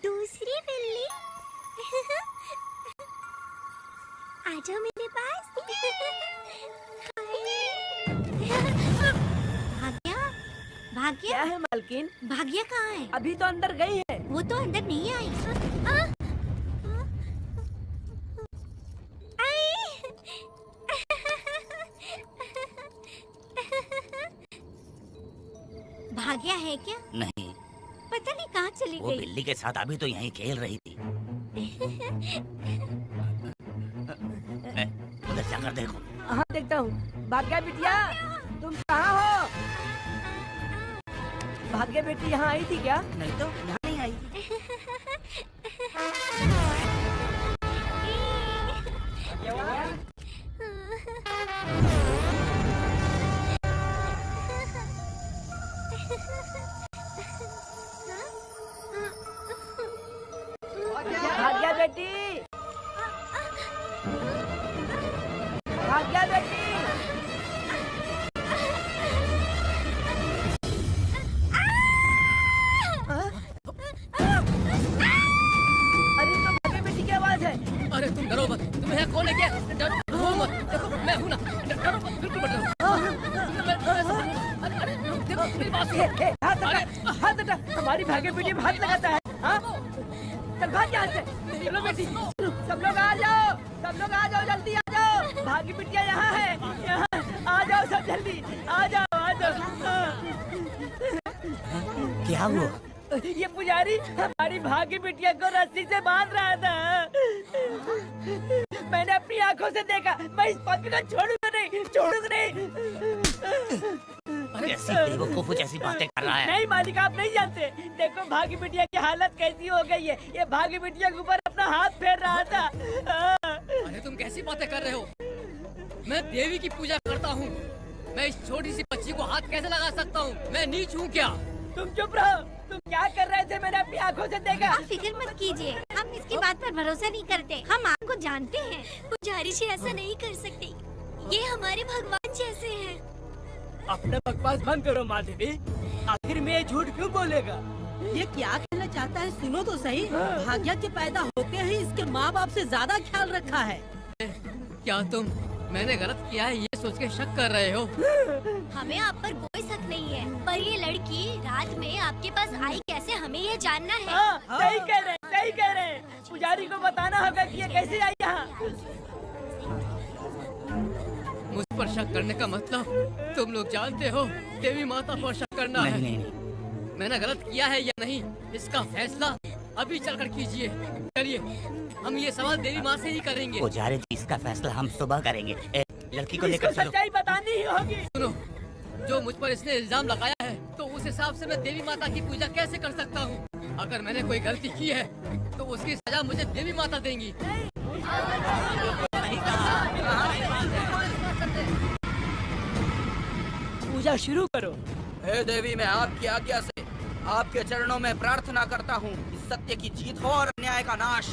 दूसरी बिल्ली। आ जाओ मेरे पास। भाग्या, भाग्या, क्या है मालकिन? भाग्या कहाँ है? अभी तो अंदर गई है। वो तो अंदर नहीं आई। भाग्या है क्या? नहीं, पता नहीं कहाँ चली वो गई। बिल्ली के साथ अभी तो यहीं खेल रही थी। उधर जाकर देखो। हाँ देखता हूँ। भाग्या बिटिया, तुम कहाँ हो? भाग्या बेटी यहाँ आई थी क्या? नहीं तो यहाँ नहीं आई। भाग्या बेटी, भाग्या बेटी। अरे तो भाग्या बेटी की आवाज है। अरे तुम डरो मत, तुम्हें यहाँ कौन है क्या? डरो मत, देखो मैं हूँ ना, डरो मत, बिल्कुल मत डरो। अरे देखो मेरी बात सुनो। हाथ हटा, हाथ हटा। हमारी भाग्य बेटी हाथ लगाता है। हाँ? चल भाग यहाँ से। चलो बेटी, सब लोग आ जाओ, सब लोग आ जाओ, जल्दी आ जाओ। भाग्य बिटिया यहाँ है, यहाँ आ जाओ सब जल्दी, आ जाओ, आ जाओ। क्या हुआ? ये पुजारी हमारी भाग्य बिटिया को रस्सी से बांध रहा था। मैंने अपनी आंखों से देखा। मैं इस पापी को छोड़ूंगा नहीं, छोड़ूंगा नहीं। कैसी बेवकूफ जैसी बातें कर रहा है। नहीं मालिक, आप नहीं जानते। देखो भाग्य बिटिया की हालत कैसी हो गई है। ये भाग्य बिटिया के ऊपर अपना हाथ फेर रहा था। अरे तुम कैसी बातें कर रहे हो? मैं देवी की पूजा करता हूँ। मैं इस छोटी सी बच्ची को हाथ कैसे लगा सकता हूँ? मैं नीच हूँ क्या? तुम चुप रहो। तुम क्या कर रहे थे? मैंने अपनी आंखों से देखा। आप फिक्र मत कीजिए, हम इसकी बात पर भरोसा नहीं करते। हम आपको जानते हैं। पुजारी जी ऐसा नहीं कर सकते, ये हमारे भगवान जैसे हैं। अपना बकवास बंद करो माधवी। आखिर में ये झूठ क्यों बोलेगा? ये क्या कहना चाहता है? सुनो तो सही। भाग्या के पैदा होते ही इसके माँ बाप से ज्यादा ख्याल रखा है। क्या तुम मैंने गलत किया है ये सोच के शक कर रहे हो? हमें आप पर कोई शक नहीं है, पर ये लड़की रात में आपके पास आई कैसे, हमें ये जानना है। हाँ, सही कह रहे, सही कह रहे। पुजारी को बताना होगा कि ये कैसे आई यहाँ। मुझ पर शक करने का मतलब तुम लोग जानते हो देवी माता पर शक करना है। नहीं। मैंने गलत किया है या नहीं, इसका फैसला अभी चलकर कीजिए। चलिए, हम ये सवाल देवी माँ से ही करेंगे। पुजारी जी, इसका फैसला हम सुबह करेंगे। लड़की को लेकर चलो। सच्चाई बतानी ही होगी। सुनो, जो मुझ पर इसने इल्जाम लगाया है, तो उस हिसाब से मैं देवी माता की पूजा कैसे कर सकता हूँ? अगर मैंने कोई गलती की है, तो उसकी सजा मुझे देवी माता देंगी। पूजा शुरू करो। हे देवी, मैं आपकी आज्ञा से आपके चरणों में प्रार्थना करता हूँ कि सत्य की जीत हो और अन्याय का नाश।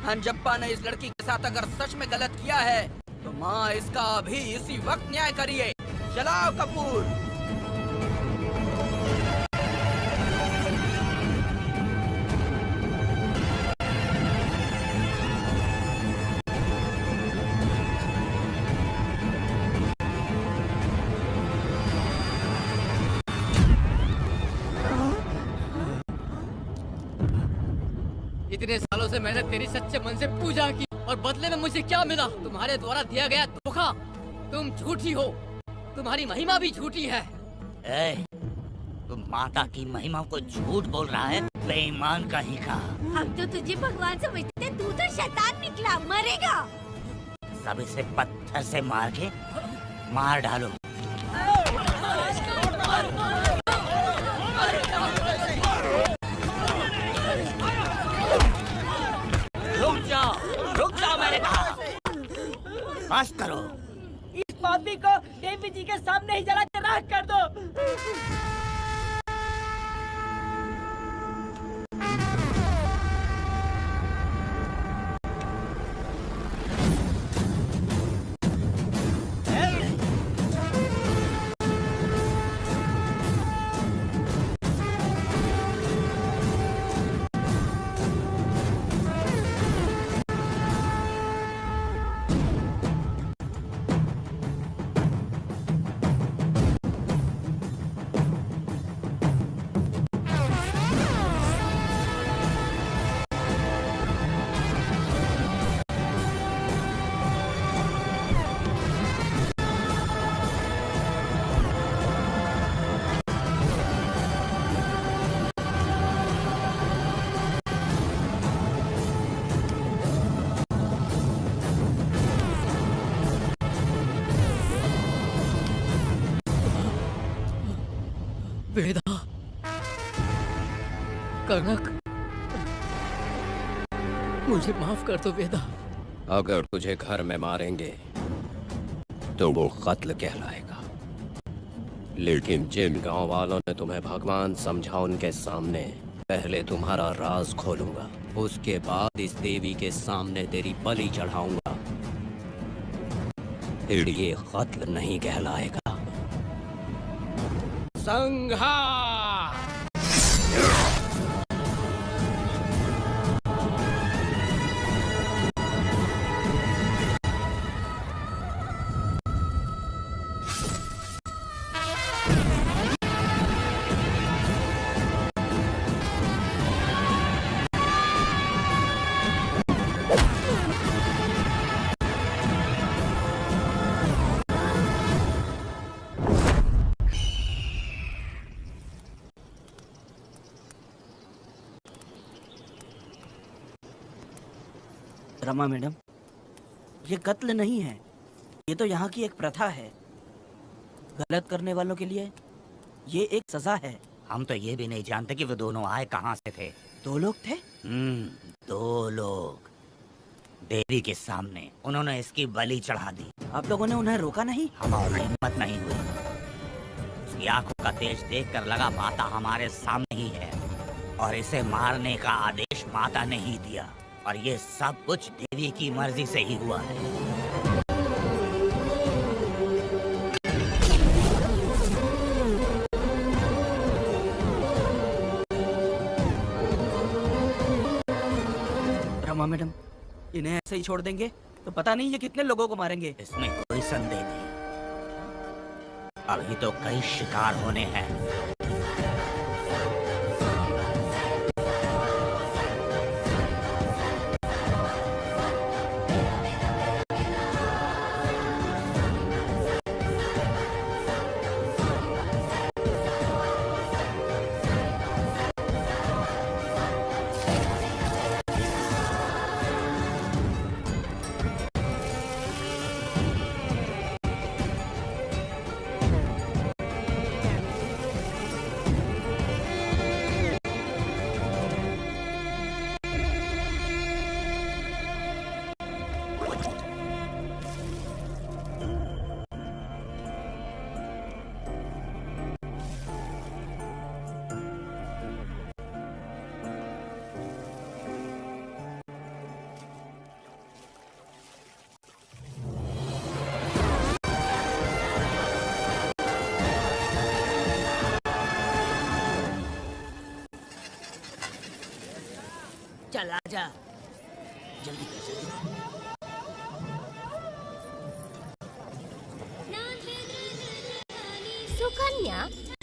हंजप्पा ने इस लड़की के साथ अगर सच में गलत किया है, तो माँ इसका अभी इसी वक्त न्याय करिए। जलाओ कपूर। इतने सालों से मैंने तेरी सच्चे मन से पूजा की, और बदले में मुझे क्या मिला? तुम्हारे द्वारा दिया गया धोखा। तुम झूठी हो, तुम्हारी महिमा भी झूठी है। तुम माता की महिमा को झूठ बोल रहा है, बेईमान कहीं का। हम तो तुझे भगवान समझते, तू तो शैतान निकला, मरेगा। सब इसे पत्थर से मार डालो। रुक जाओ मैंने कहा। बस करो। इस पापी को देवी जी के सामने ही जला के राख कर दो। वेदा, कनक, मुझे माफ कर दो वेदा। अगर तुझे घर में मारेंगे तो वो कत्ल कहलाएगा, लेकिन जिन गांव वालों ने तुम्हें भगवान समझा उनके सामने पहले तुम्हारा राज खोलूंगा, उसके बाद इस देवी के सामने तेरी बलि चढ़ाऊंगा, फिर ये कत्ल नहीं कहलाएगा। संहार! रमा मैडम, ये कत्ल नहीं है, ये तो यहाँ की एक प्रथा है। गलत करने वालों के लिए ये एक सजा है। हम तो ये भी नहीं जानते कि वो दोनों आए कहाँ से थे। 2 लोग थे? 2 लोग देवी के सामने, उन्होंने इसकी बलि चढ़ा दी। आप लोगों ने उन्हें रोका नहीं? हमारी हिम्मत नहीं हुई। उसकी आंखों का तेज देखकर लगा माता हमारे सामने ही है और इसे मारने का आदेश माता ने ही दिया, और ये सब कुछ देवी की मर्जी से ही हुआ है। रमा मैडम, इन्हें ऐसे ही छोड़ देंगे तो पता नहीं ये कितने लोगों को मारेंगे। इसमें कोई संदेह नहीं, अभी तो कई शिकार होने हैं। चला जा, जल्दी कर, जल्दी कर। सुकन्या,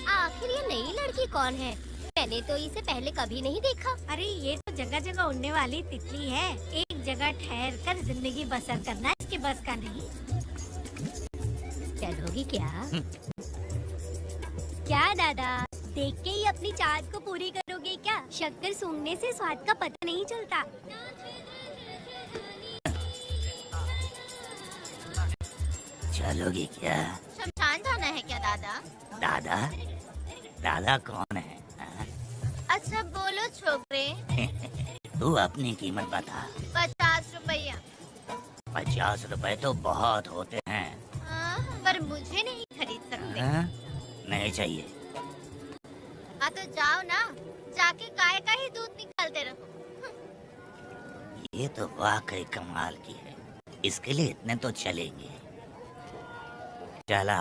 आखिर ये नई लड़की कौन है? मैंने तो इसे पहले कभी नहीं देखा। अरे ये तो जगह जगह उड़ने वाली तितली है। एक जगह ठहर कर जिंदगी बसर करना इसके बस का नहीं। चलोगी क्या? क्या दादा, देख के ही अपनी चाहत को पूरी करोगे क्या? शक्कर सूंघने से स्वाद का पता नहीं चलता। चलोगी क्या? शमशान जाना है क्या दादा? दादा? दादा कौन है? अच्छा बोलो छोकरे। तू अपनी कीमत बता। 50 रुपया। 50 रुपए तो बहुत होते हैं। पर मुझे नहीं खरीद सकते। नहीं चाहिए। हाँ तो जाओ ना, जाके गाय का ही दूध निकालते रहो। ये तो वाकई कमाल की है, इसके लिए इतने तो चलेंगे। चला,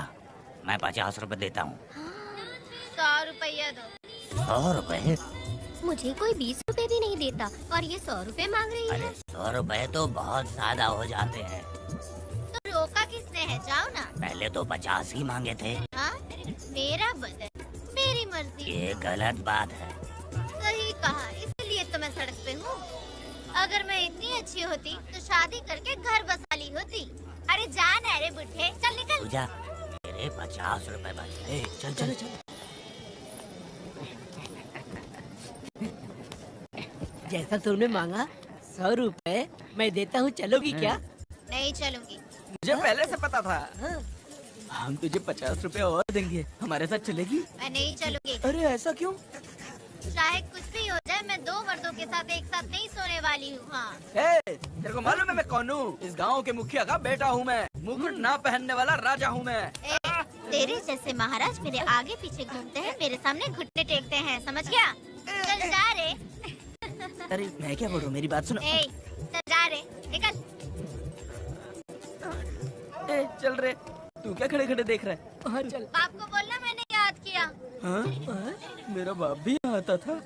मैं 50 रुपए देता हूँ। 100 रुपया दो। 100 रुपए? मुझे कोई 20 रुपए भी नहीं देता और ये 100 रुपए मांग रही है। अरे 100 रुपए तो बहुत ज्यादा हो जाते हैं। तो रोका किसने है, जाओ ना। पहले तो 50 ही मांगे थे। हाँ, मेरा बदन, मेरी मर्जी। ये गलत बात है। सही कहा, इसलिए तो मैं सड़क पे हूँ। अगर मैं इतनी अच्छी होती तो शादी करके घर बसा ली होती। अरे जान है रे बुढ़े, चल निकल। पूजा, मेरे 50 रुपए बच गए। चल चल चल। जैसा तुमने मांगा 100 रुपए मैं देता हूँ, चलोगी क्या? नहीं चलूंगी। मुझे पहले से पता था। हम तुझे 50 रुपए और देंगे, हमारे साथ चलेगी? मैं नहीं चलूंगी। अरे ऐसा क्यों? चाहे कुछ भी हो जाए, मैं 2 मर्दों के साथ एक साथ नहीं सोने वाली हूँ। हाँ। तेरे को मालूम है मैं कौन हूँ? इस गांव के मुखिया का बेटा हूँ मैं। मुकुट ना पहनने वाला राजा हूँ मैं। तेरे जैसे महाराज मेरे आगे पीछे घूमते हैं, मेरे सामने घुटने टेकते हैं, समझ गया? चल जा रे। अरे मैं क्या बोलूँ, मेरी बात सुनो। चल जा रे, निकल। चल रे, तू क्या खड़े खड़े देख रहा है? हाँ चल। बाप को बोलना मैंने याद किया। हाँ? मेरा बाप भी आता था।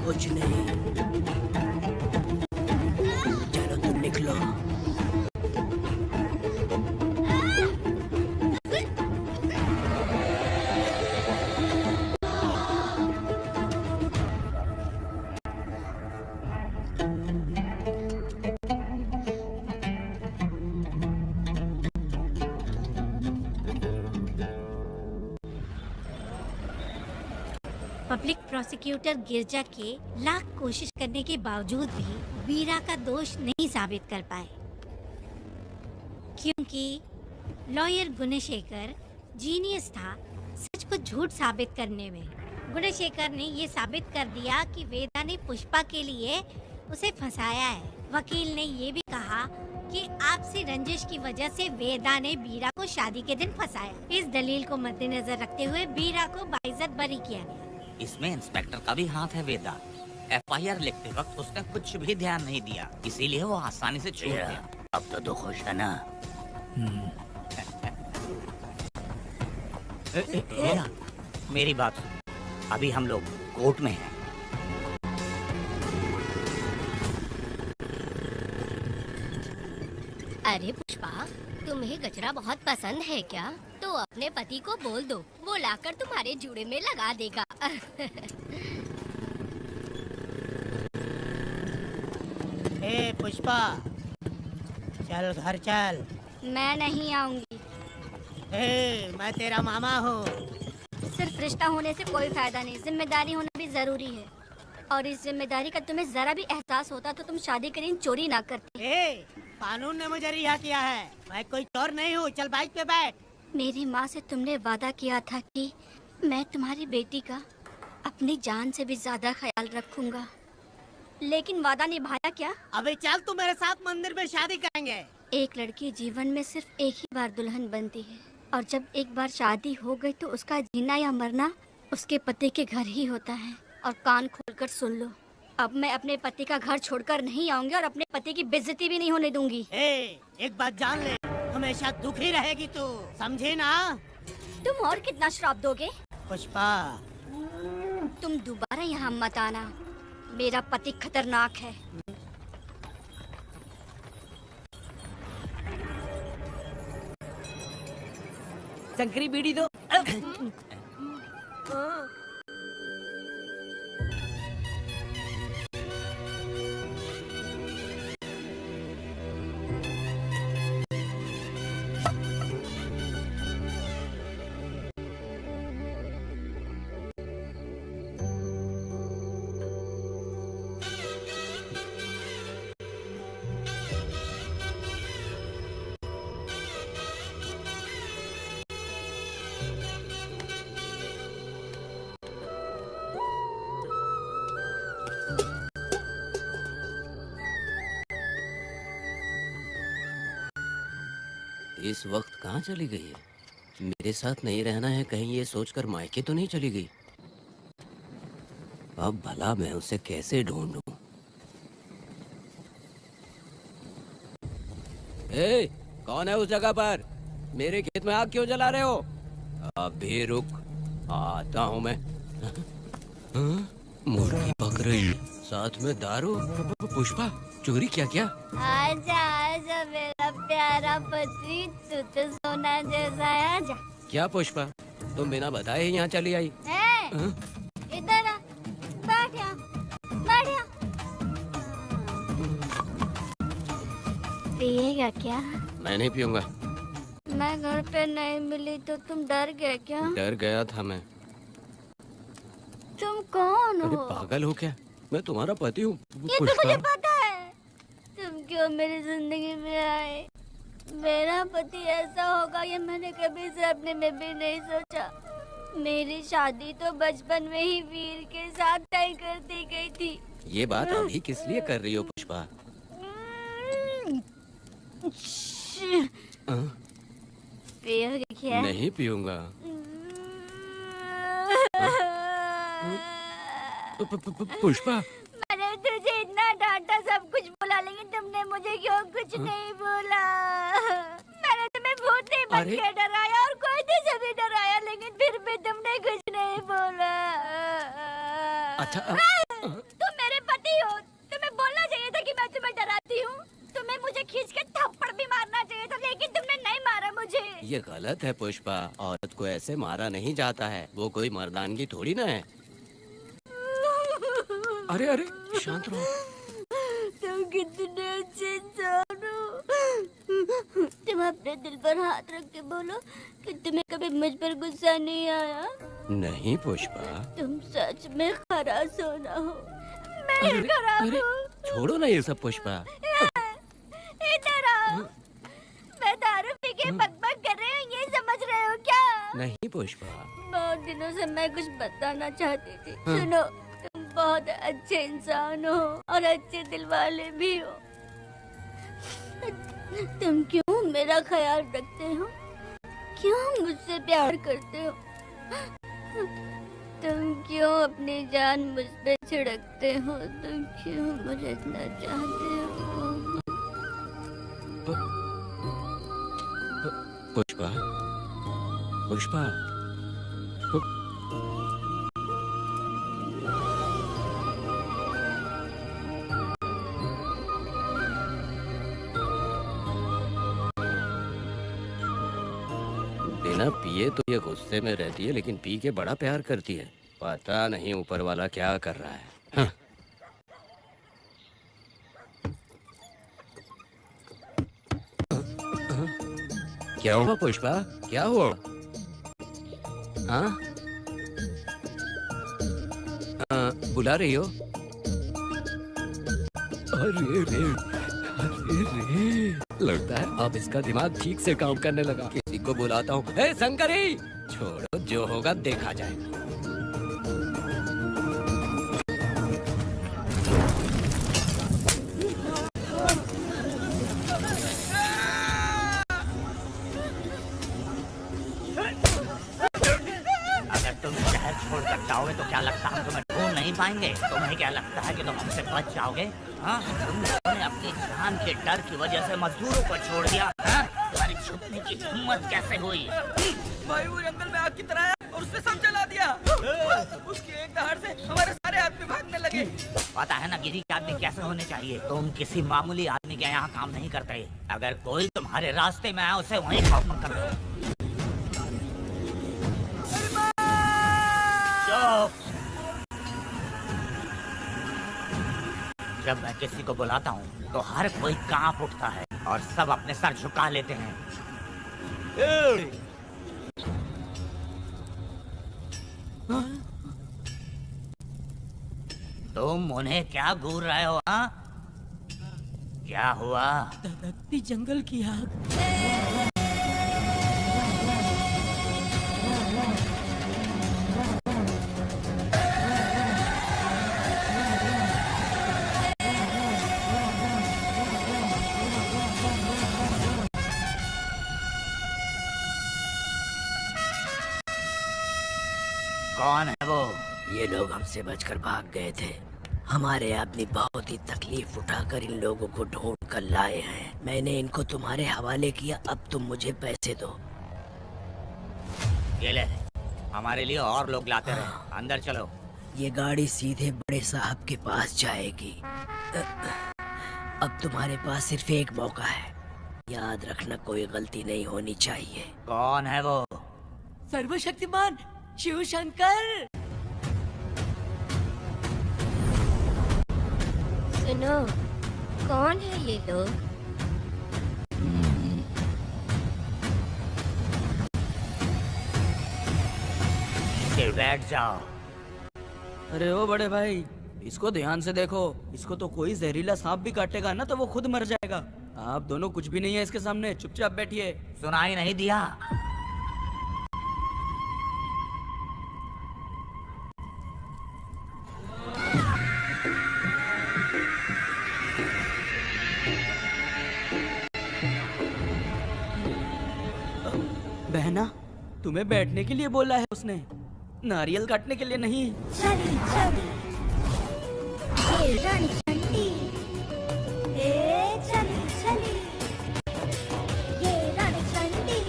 कुछ नहीं, चलो तुम निकलो। पब्लिक प्रोसिक्यूटर गिरजा के लाख कोशिश करने के बावजूद भी वीरा का दोष नहीं साबित कर पाए, क्योंकि लॉयर गुणशेखर जीनियस था सच को झूठ साबित करने में। गुणशेखर ने ये साबित कर दिया कि वेदा ने पुष्पा के लिए उसे फंसाया है। वकील ने ये भी कहा कि आपसी रंजिश की वजह से वेदा ने बीरा को शादी के दिन फंसाया। इस दलील को मद्देनजर रखते हुए बीरा को बाइज्जत बरी किया गया। इसमें इंस्पेक्टर का भी हाथ है वेदा। FIR लिखते वक्त उसने कुछ भी ध्यान नहीं दिया, इसीलिए वो आसानी से छूट गया। अब तो तू खुश है ना? वेदा, मेरी बात सुन, अभी हम लोग कोर्ट में हैं। अरे पुष्पा, तुम्हें गजरा बहुत पसंद है क्या? तो अपने पति को बोल दो, वो लाकर तुम्हारे जूड़े में लगा देगा। ए पुष्पा, चल घर चल। मैं नहीं आऊंगी। मैं तेरा मामा हूँ। सिर्फ रिश्ता होने से कोई फायदा नहीं, जिम्मेदारी होना भी जरूरी है। और इस जिम्मेदारी का तुम्हें जरा भी एहसास होता तो तुम शादी करीन चोरी ना करती। कानून ने मुझे रिहा किया है, मैं कोई चोर नहीं हूँ। चल बाइक पे बैठ। मेरी माँ से तुमने वादा किया था कि मैं तुम्हारी बेटी का अपनी जान से भी ज्यादा ख्याल रखूंगा, लेकिन वादा निभाया क्या? अबे चल, तू मेरे साथ मंदिर में शादी करेंगे। एक लड़की जीवन में सिर्फ एक ही बार दुल्हन बनती है, और जब एक बार शादी हो गई तो उसका जीना या मरना उसके पति के घर ही होता है। और कान खोलकर सुन लो, अब मैं अपने पति का घर छोड़कर नहीं आऊंगी और अपने पति की बेइज्जती भी नहीं होने दूंगी। एक बात जान ले, हमेशा दुखी रहेगी तू, समझे ना? तुम और कितना श्राप दोगे? पुष्पा, तुम दोबारा यहाँ मत आना। मेरा पति खतरनाक है। शंकरी बीड़ी दो। इस वक्त कहाँ चली गई है? मेरे साथ नहीं रहना है कहीं ये सोचकर मायके तो नहीं चली गई? अब भला मैं उसे कैसे ढूंढूं? ए, कौन है उस जगह पर? मेरे खेत में आग क्यों जला रहे हो? अभी रुक, आता हूँ मैं। हाँ? मुर्गी पक रही, साथ में दारू। पुष्पा, चोरी क्या क्या? आजा आजा मेरा प्यारा पति, तू तो सोना जैसा है। आजा। क्या पुष्पा, तुम बिना बताए ही यहाँ चली आई? हाँ? इधर आ, बैठ यहाँ, बैठ यहाँ। पिएगा क्या? मैं नहीं पीऊंगा। मैं घर पे नहीं मिली तो तुम डर गए क्या? डर गया था मैं। तुम कौन अरे हो? पागल हो क्या? मैं तुम्हारा पति हूँ। ये तो मुझे पता है। तुम क्यों मेरी जिंदगी में आए? मेरा पति ऐसा होगा ये मैंने कभी सपने में भी नहीं सोचा। मेरी शादी तो बचपन में ही वीर के साथ तय कर दी गई थी। ये बात अभी किस लिए कर रही हो पुष्पा? पियोगे क्या? नहीं पीऊंगा। पुष्पा, मैंने तुझे इतना डांटा, सब कुछ बोला, लेकिन तुमने मुझे क्यों कुछ नहीं बोला? मैंने तुम्हें भूतनी बन के डराया और कोई से भी डराया, लेकिन फिर भी तुमने कुछ नहीं बोला। अच्छा, तुम मेरे पति हो, तुम्हें बोलना चाहिए था कि मैं तुम्हें डराती हूँ। तुम्हें मुझे खींच के थप्पड़ भी मारना चाहिए था, लेकिन तुमने नहीं मारा मुझे। ये गलत है पुष्पा। औरत को ऐसे मारा नहीं जाता है, वो कोई मर्दानगी थोड़ी ना है। अरे अरे, शांत रहो। तुम कितने अच्छे इंसान हो। तुम अपने दिल पर हाथ रख के बोलो कि तुम्हें कभी मुझ पर गुस्सा नहीं आया। नहीं पुष्पा, तुम सच में खरा सोना हो। मैं खराब हूँ। छोड़ो ना ये सब पुष्पा। इधर आओ। मैं दारू पी के बकबक कर रही हूँ, ये समझ रहे हो क्या? नहीं पुष्पा। बहुत दिनों से मैं कुछ बताना चाहती थी। सुनो, तुम बहुत अच्छे इंसान हो और अच्छे दिल वाले भी हो। तुम क्यों मेरा ख्याल रखते हो? क्यों मुझसे प्यार करते हो? तुम क्यों अपनी जान मुझ पे छिड़कते हो? तुम क्यों मुझे इतना चाहते हो? पुष्पा, पुष्पा, बिना पिए तो ये गुस्से में रहती है, लेकिन पी के बड़ा प्यार करती है। पता नहीं ऊपर वाला क्या कर रहा है। हाँ। क्या हुआ पुष्पा, क्या हुआ? हाँ? बुला रही हो? अरे रे, अरे रे, लगता है अब इसका दिमाग ठीक से काम करने लगा। किसी को बुलाता हूँ। ए शंकरी, छोड़ो, जो होगा देखा जाएगा। छोड़कर जाओगे तो क्या लगता है तुम्हें ढूंढ नहीं पाएंगे? तुम्हें क्या लगता है कि तुम हमसे बच जाओगे? हाँ, तुमने अपनी जान के डर की वजह से मजदूरों को छोड़ दिया। हाँ? तुम्हारी छुपने की हिम्मत कैसे हुई? भाई वो जंगल में आग की तरह है और उसने सब जला दिया। उसकी एक दहाड़ पता है ना गिरी के आदमी कैसे होने चाहिए। तुम किसी मामूली आदमी के यहाँ काम नहीं करते। अगर कोई तुम्हारे रास्ते में आए उसे वहीं खत्म कर दो। चुप। जब मैं किसी को बुलाता हूँ तो हर कोई कांप उठता है और सब अपने सर झुका लेते हैं। तुम उन्हें क्या घूर रहे हो? हाँ, क्या हुआ? धधकती जंगल की आग। कौन है वो? ये लोग हमसे बचकर भाग गए थे। हमारे आदमी बहुत ही तकलीफ उठाकर इन लोगों को ढूंढ कर लाए हैं। मैंने इनको तुम्हारे हवाले किया, अब तुम मुझे पैसे दो। ये ले, हमारे लिए और लोग लाते रहे। अंदर चलो। ये गाड़ी सीधे बड़े साहब के पास जाएगी। अब तुम्हारे पास सिर्फ एक मौका है, याद रखना कोई गलती नहीं होनी चाहिए। कौन है वो? सर्वशक्तिमान शिव शंकर। सुनो, कौन है ये लोग? बैठ जाओ। अरे ओ बड़े भाई, इसको ध्यान से देखो। इसको तो कोई जहरीला सांप भी काटेगा ना तो वो खुद मर जाएगा। आप दोनों कुछ भी नहीं है इसके सामने, चुपचाप बैठिए। सुनाई नहीं दिया? बहना, तुम्हें बैठने के लिए बोला है उसने, नारियल काटने के लिए नहीं। चली चली ये रणचंडी, ए चली चली ये रणचंडी,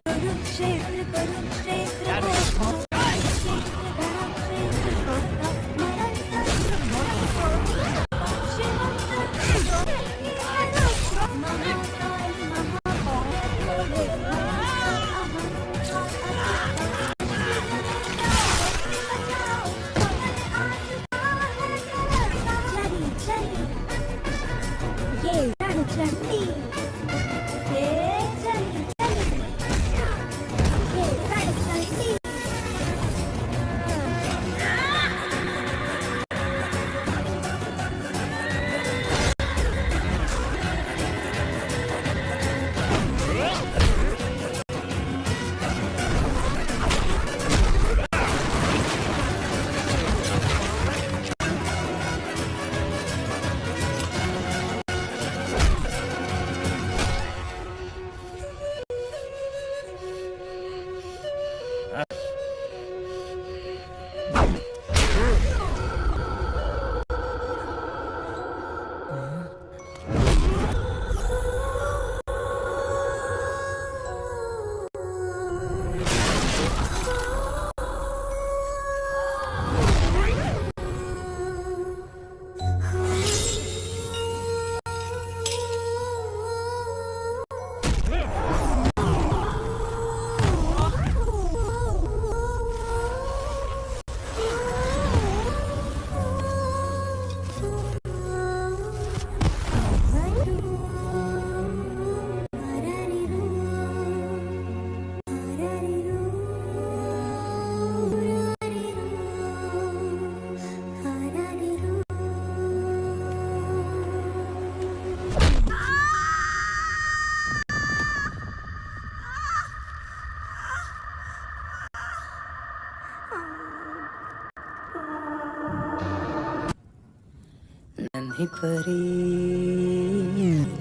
कुरुक्षेत्र कुरुक्षेत्र नन्ही परी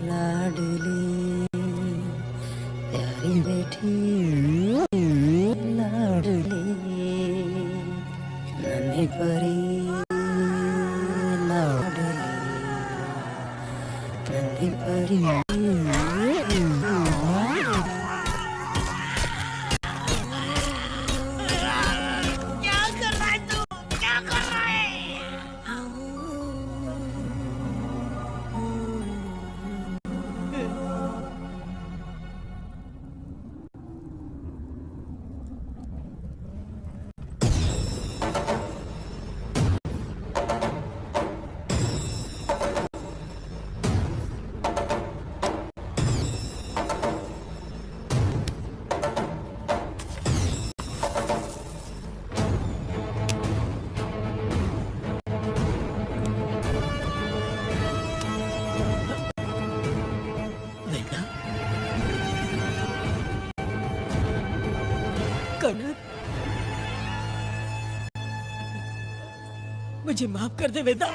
लाडली प्यारी बेटी लाडली, नन्ही परी लाडली, नन्ही परी। क्या कर रहा है तू? क्या कर रहा है? कनक, मुझे माफ कर दे वेदा।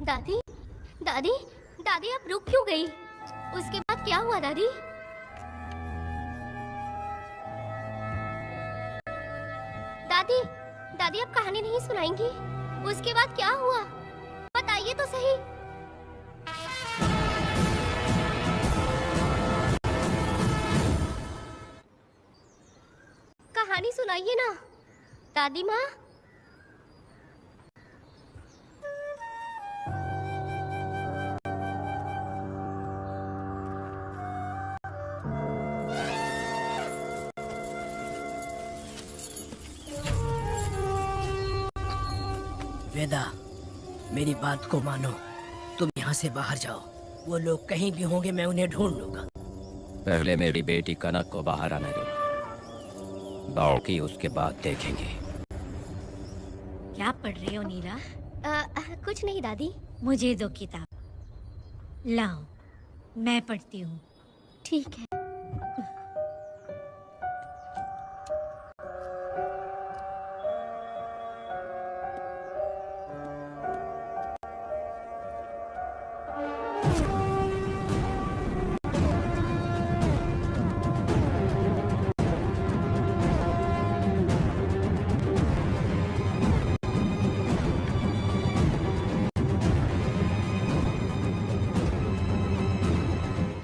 दादी, दादी, दादी आप रुक क्यों गई? उसके बाद क्या हुआ दादी? दादी, दादी आप कहानी नहीं सुनाएंगी? उसके बाद क्या हुआ? बताइए तो सही। कहानी सुनाइए ना, दादी माँ। वेदा, मेरी बात को मानो, तुम यहाँ से बाहर जाओ। वो लोग कहीं भी होंगे, मैं उन्हें ढूंढ लूंगा। पहले मेरी बेटी कनक को बाहर आने दो, बाकी उसके बाद देखेंगे। क्या पढ़ रहे हो नीरा? कुछ नहीं दादी। मुझे दो किताब, लाओ मैं पढ़ती हूँ। ठीक है।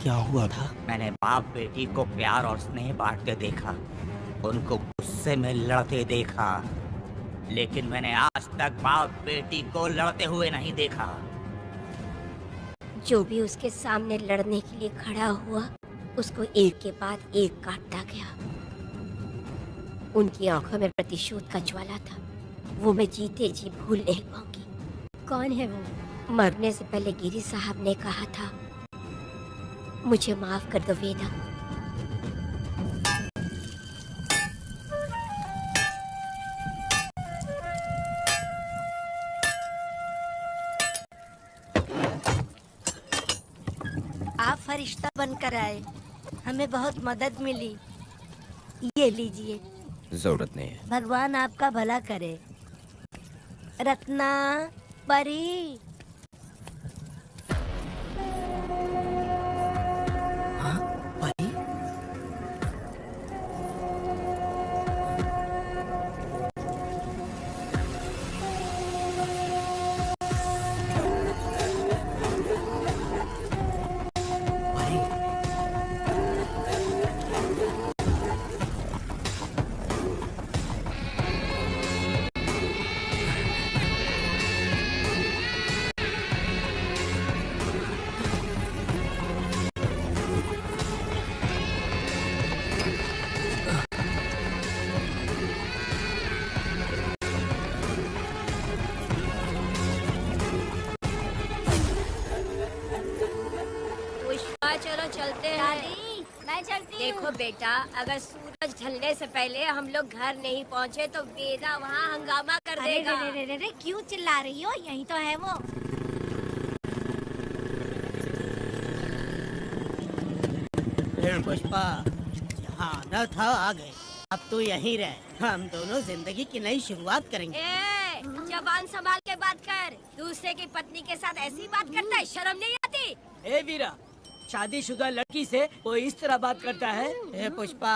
क्या हुआ था? मैंने बाप बेटी को प्यार और स्नेह बांटते देखा, उनको गुस्से में लड़ते देखा, लेकिन मैंने आज तक बाप बेटी को लड़ते हुए नहीं देखा। जो भी उसके सामने लड़ने के लिए खड़ा हुआ, उसको एक के बाद एक काटता गया। उनकी आंखों में प्रतिशोध का ज्वाला था, वो मैं जीते जी भूल नहीं पाऊंगी। कौन है वो? मरने से पहले गिरी साहब ने कहा था, मुझे माफ कर दो वेदा। आप फरिश्ता बनकर आए, हमें बहुत मदद मिली। ये लीजिए। जरूरत नहीं है। भगवान आपका भला करे। रत्ना, परी, चलो चलते हैं। दादी, मैं चलती हूँ। देखो बेटा, अगर सूरज ढलने से पहले हम लोग घर नहीं पहुँचे तो वेदा वहाँ हंगामा कर अरे देगा। रे रे रे, क्यों चिल्ला रही हो? यही तो है वो। पुष्पा, यहाँ आना था, आ गए। अब तो यहीं रह, हम दोनों जिंदगी की नई शुरुआत करेंगे। ए, जबान संभाल के बात कर। दूसरे की पत्नी के साथ ऐसी बात करता है, शर्म नहीं आती? ए वीरा, शादीशुदा लड़की से वो इस तरह बात करता है? ए पुष्पा,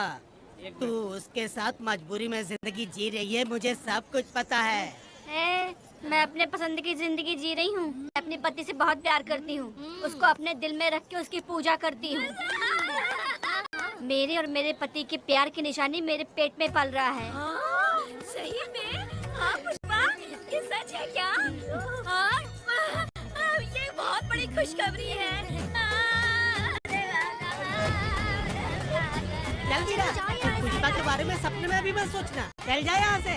तू उसके साथ मजबूरी में जिंदगी जी रही है, मुझे सब कुछ पता है। मैं अपने पसंद की जिंदगी जी रही हूँ। मैं अपने पति से बहुत प्यार करती हूँ। उसको अपने दिल में रख के उसकी पूजा करती हूँ। मेरे और मेरे पति के प्यार की निशानी मेरे पेट में पल रहा है। सही में? हाँ पुष्पा, ये सच है क्या? हाँ, ये बहुत बड़ी खुशखबरी है। जल्दी ना, पुष्पा के बारे में सपने में भी मत सोचना। चल जाए यहाँ से।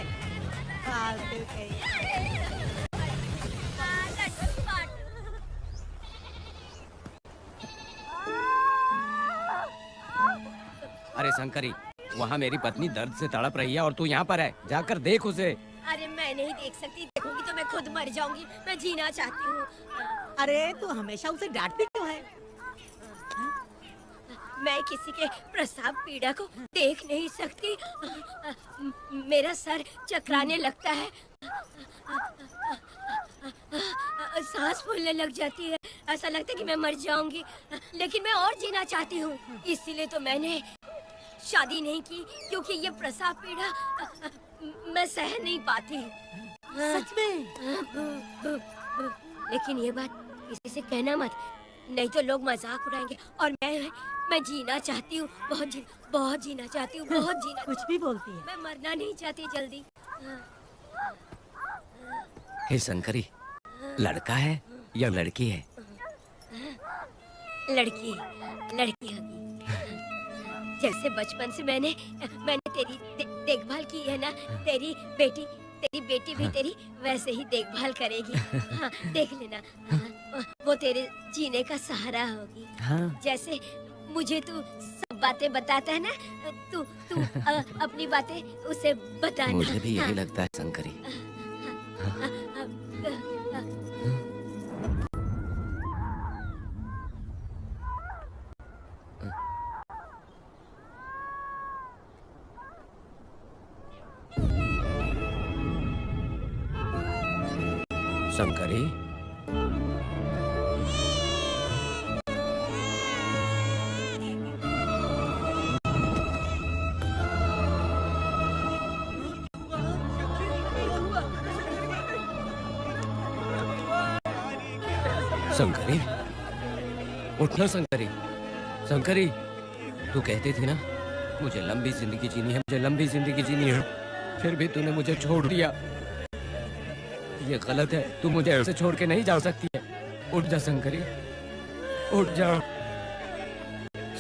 अरे शंकरी, वहाँ मेरी पत्नी दर्द से तड़प रही है और तू यहाँ पर है। जाकर देख उसे। अरे मैं नहीं देख सकती, देखूंगी तो मैं खुद मर जाऊंगी। मैं जीना चाहती हूँ। अरे तू हमेशा उसे डांटती क्यों है? मैं किसी के प्रसाव पीड़ा को देख नहीं सकती। मेरा सर चकराने लगता है, सांस फूलने लग जाती है। ऐसा लगता है कि मैं मर जाऊंगी, लेकिन मैं और जीना चाहती हूँ। इसीलिए तो मैंने शादी नहीं की, क्योंकि ये प्रसाव पीड़ा मैं सह नहीं पाती। सच में? लेकिन ये बात किसी से कहना मत, नहीं तो लोग मजाक उड़ाएंगे। और मैं जीना चाहती हूँ, बहुत जीना चाहती हूँ, बहुत जीना। कुछ भी बोलती है। मैं मरना नहीं चाहती जल्दी। हे शंकरी, लड़का है या लड़की है? लड़की होगी। जैसे बचपन से मैंने तेरी देखभाल की है ना, तेरी बेटी भी तेरी वैसे ही देखभाल करेगी। हाँ, देख लेना। वो तेरे जीने का सहारा होगी। हाँ। जैसे मुझे तू सब बातें बताता है ना, तू अपनी बातें उसे बताना। मुझे भी यही लगता है शंकरी। शंकरी, शंकरी, उठना शंकरी। शंकरी, तू कहती थी ना मुझे लंबी जिंदगी जीनी है, मुझे लंबी जिंदगी जीनी है। फिर भी तूने मुझे छोड़ दिया। ये गलत है। तू मुझे ऐसे छोड़ के नहीं जा सकती है। उठ जा शंकरी, उठ जा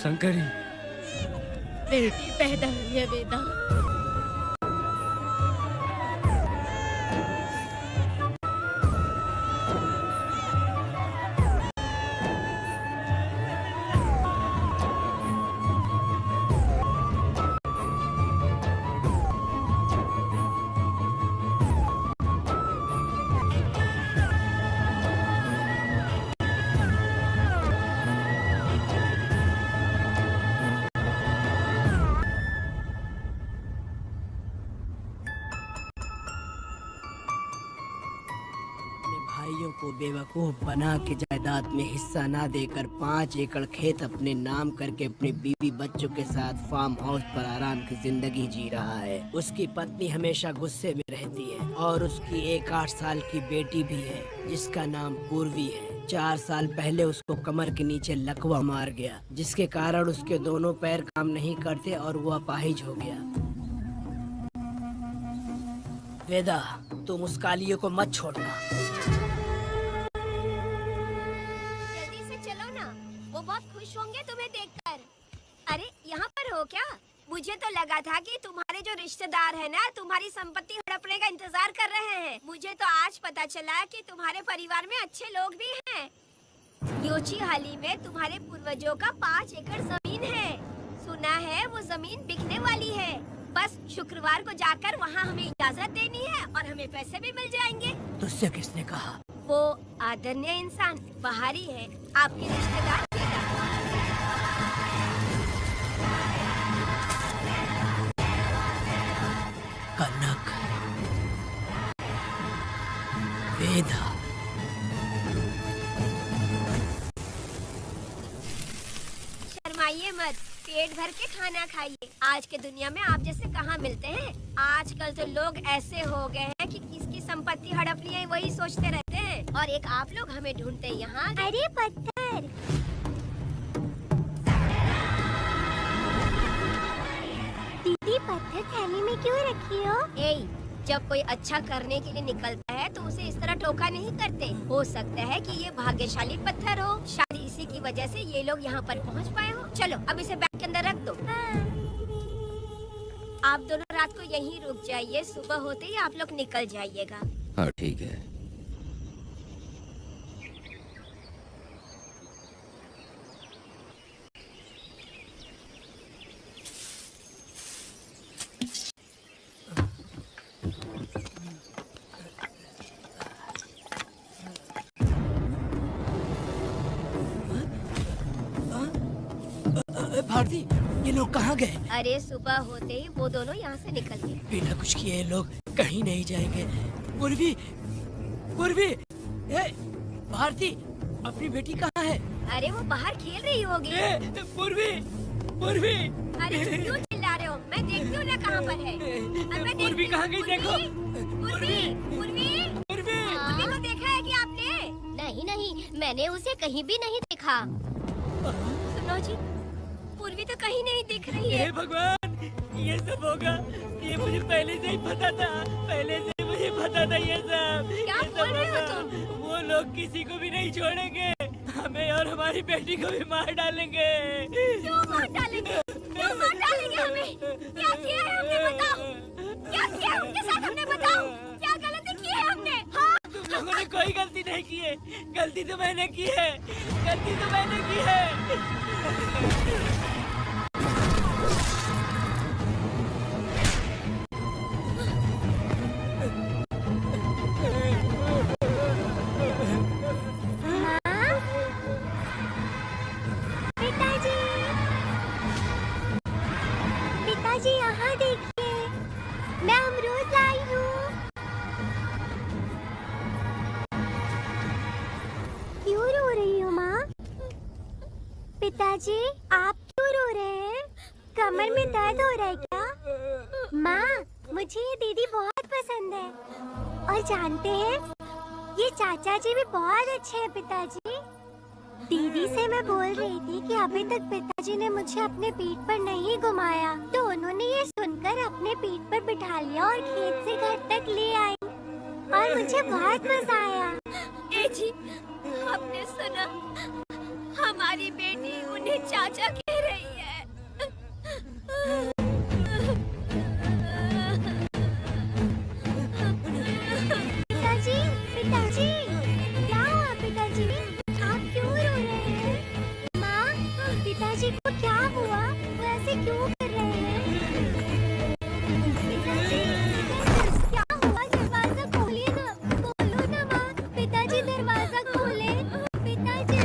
शंकरी। बेटी पैदा हुई है वेदा। भाइयों को बेवकूफ बना के जायदाद में हिस्सा ना देकर 5 एकड़ खेत अपने नाम करके अपनी बीवी बच्चों के साथ फार्म हाउस पर आराम की जिंदगी जी रहा है। उसकी पत्नी हमेशा गुस्से में रहती है और उसकी एक 8 साल की बेटी भी है जिसका नाम पूर्वी है। 4 साल पहले उसको कमर के नीचे लकवा मार गया, जिसके कारण उसके दोनों पैर काम नहीं करते और वो अपाहिज हो गया। वेदा, तुम उस कालिये को मत छोड़ना। जल्दी से चलो ना, वो बहुत खुश होंगे तुम्हें देखकर। अरे यहाँ पर हो क्या? मुझे तो लगा था कि तुम्हारे जो रिश्तेदार है ना, तुम्हारी संपत्ति हड़पने का इंतजार कर रहे हैं। मुझे तो आज पता चला कि तुम्हारे परिवार में अच्छे लोग भी हैं। योचीहाली में तुम्हारे पूर्वजों का 5 एकड़ जमीन है। सुना है वो जमीन बिकने वाली है। बस शुक्रवार को जाकर वहाँ हमें इजाजत देनी है और हमें पैसे भी मिल जाएंगे। तुझसे किसने कहा? वो आदरणीय इंसान बाहरी है, आपके रिश्तेदार। कनक, वेदा, शर्माइए मत, पेट भर के खाना खाइए। आज के दुनिया में आप जैसे कहाँ मिलते हैं। आजकल तो लोग ऐसे हो गए हैं कि किसकी संपत्ति पत्ती हड़प लिए वही सोचते रहते हैं, और एक आप लोग हमें ढूंढते हैं यहाँ। अरे पत्थर, दीदी पत्थर थैली में क्यों रखी हो? जब कोई अच्छा करने के लिए निकलता है तो उसे इस तरह टोका नहीं करते। हो सकता है कि ये भाग्यशाली पत्थर हो, शायद इसी की वजह से ये लोग यहाँ पर पहुँच पाए हो। चलो अब इसे बैग के अंदर रख दो। आप दोनों रात को यहीं रुक जाइए, सुबह होते ही आप लोग निकल जाइएगा। हाँ ठीक है। भारती, ये लोग कहाँ गए? अरे सुबह होते ही वो दोनों यहाँ से निकल गए। बिना कुछ किए ये लोग कहीं नहीं जाएंगे। पूर्वी, पूर्वी, भारती, अपनी बेटी कहाँ है? अरे वो बाहर खेल रही होगी। पूर्वी, पूर्वी। अरे क्यों चिल्ला रहे हो? मैं देखती हूँ ना कहाँ पर है। पूर्वी कहाँ गई देखो। पूर्वी, पूर्वी, पूर्वी को देखा है कि आपने? नहीं नहीं, मैंने उसे कहीं भी नहीं देखा। सुनो जी, पूर्वी तो कहीं नहीं दिख रही है। हे भगवान, ये सब होगा, ये मुझे पहले से ही पता था। पहले से मुझे पता था ये सब। क्या बोल रहे हो तुम? वो लोग किसी को भी नहीं छोड़ेंगे, हमें और हमारी बेटी को भी मार डालेंगे। क्यों मार डालेंगे? क्यों मार डालेंगे हमें? क्या किया है हमने बताओ? क्या किया है उनके साथ हमने बताओ? क्या गलती की है हमने? हाँ? तुम लोगों ने कोई गलती नहीं की है। गलती तो मैंने की है। गलती तो मैंने की है। पिताजी यहाँ देखिए, मैं अमरूद लाई हूँ। क्यों रो रही हो माँ? पिताजी आप क्यों रो रहे हैं? कमर में दर्द हो रहा है क्या? माँ, मुझे ये दीदी बहुत पसंद है। और जानते हैं, ये चाचा जी भी बहुत अच्छे हैं पिताजी। दीदी से मैं बोल रही थी कि अभी तक पिताजी ने मुझे अपने पीठ पर नहीं घुमाया, तो उन्होंने ये सुनकर अपने पीठ पर बिठा लिया और खेत से घर तक ले आई, और मुझे बहुत मजा आया। जी, आपने सुना? हमारी बेटी उन्हें चाचा कह रही है। पिताजी, पिताजी, क्या हुआ पिताजी? आप क्यों रो रहे हैं? माँ, पिताजी को क्या हुआ? वो ऐसे क्यों कर रहे हैं? पिताजी, क्या हुआ? दरवाजा खोलिए ना, खोलो ना माँ। पिताजी दरवाजा खोले। पिताजी,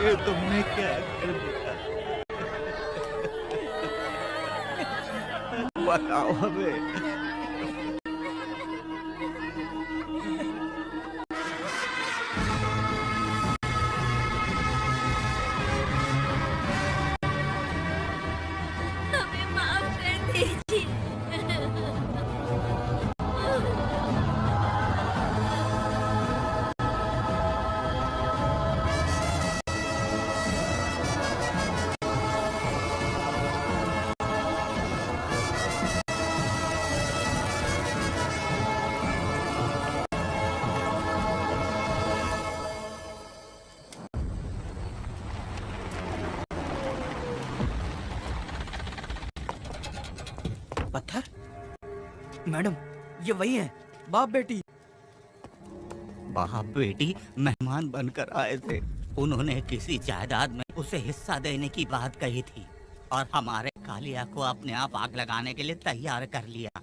ये तुमने क्या कर दिया? बताओ हमें। हमें माफ कर दीजिए। पत्थर? मैडम, ये वही है, बाप बेटी। बाप बेटी मेहमान बनकर आए थे। उन्होंने किसी जायदाद में उसे हिस्सा देने की बात कही थी और हमारे कालिया को अपने आप आग लगाने के लिए तैयार कर लिया।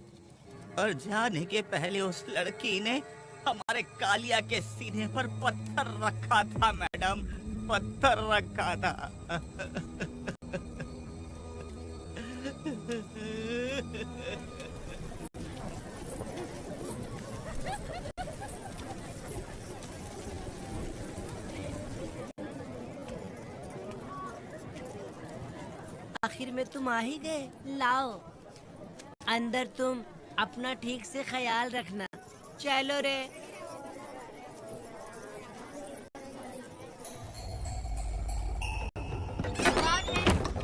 और जाने के पहले उस लड़की ने हमारे कालिया के सीने पर पत्थर रखा था मैडम, पत्थर रखा था। आखिर में तुम आ ही गए। लाओ, अंदर तुम अपना ठीक से ख्याल रखना। चलो रे।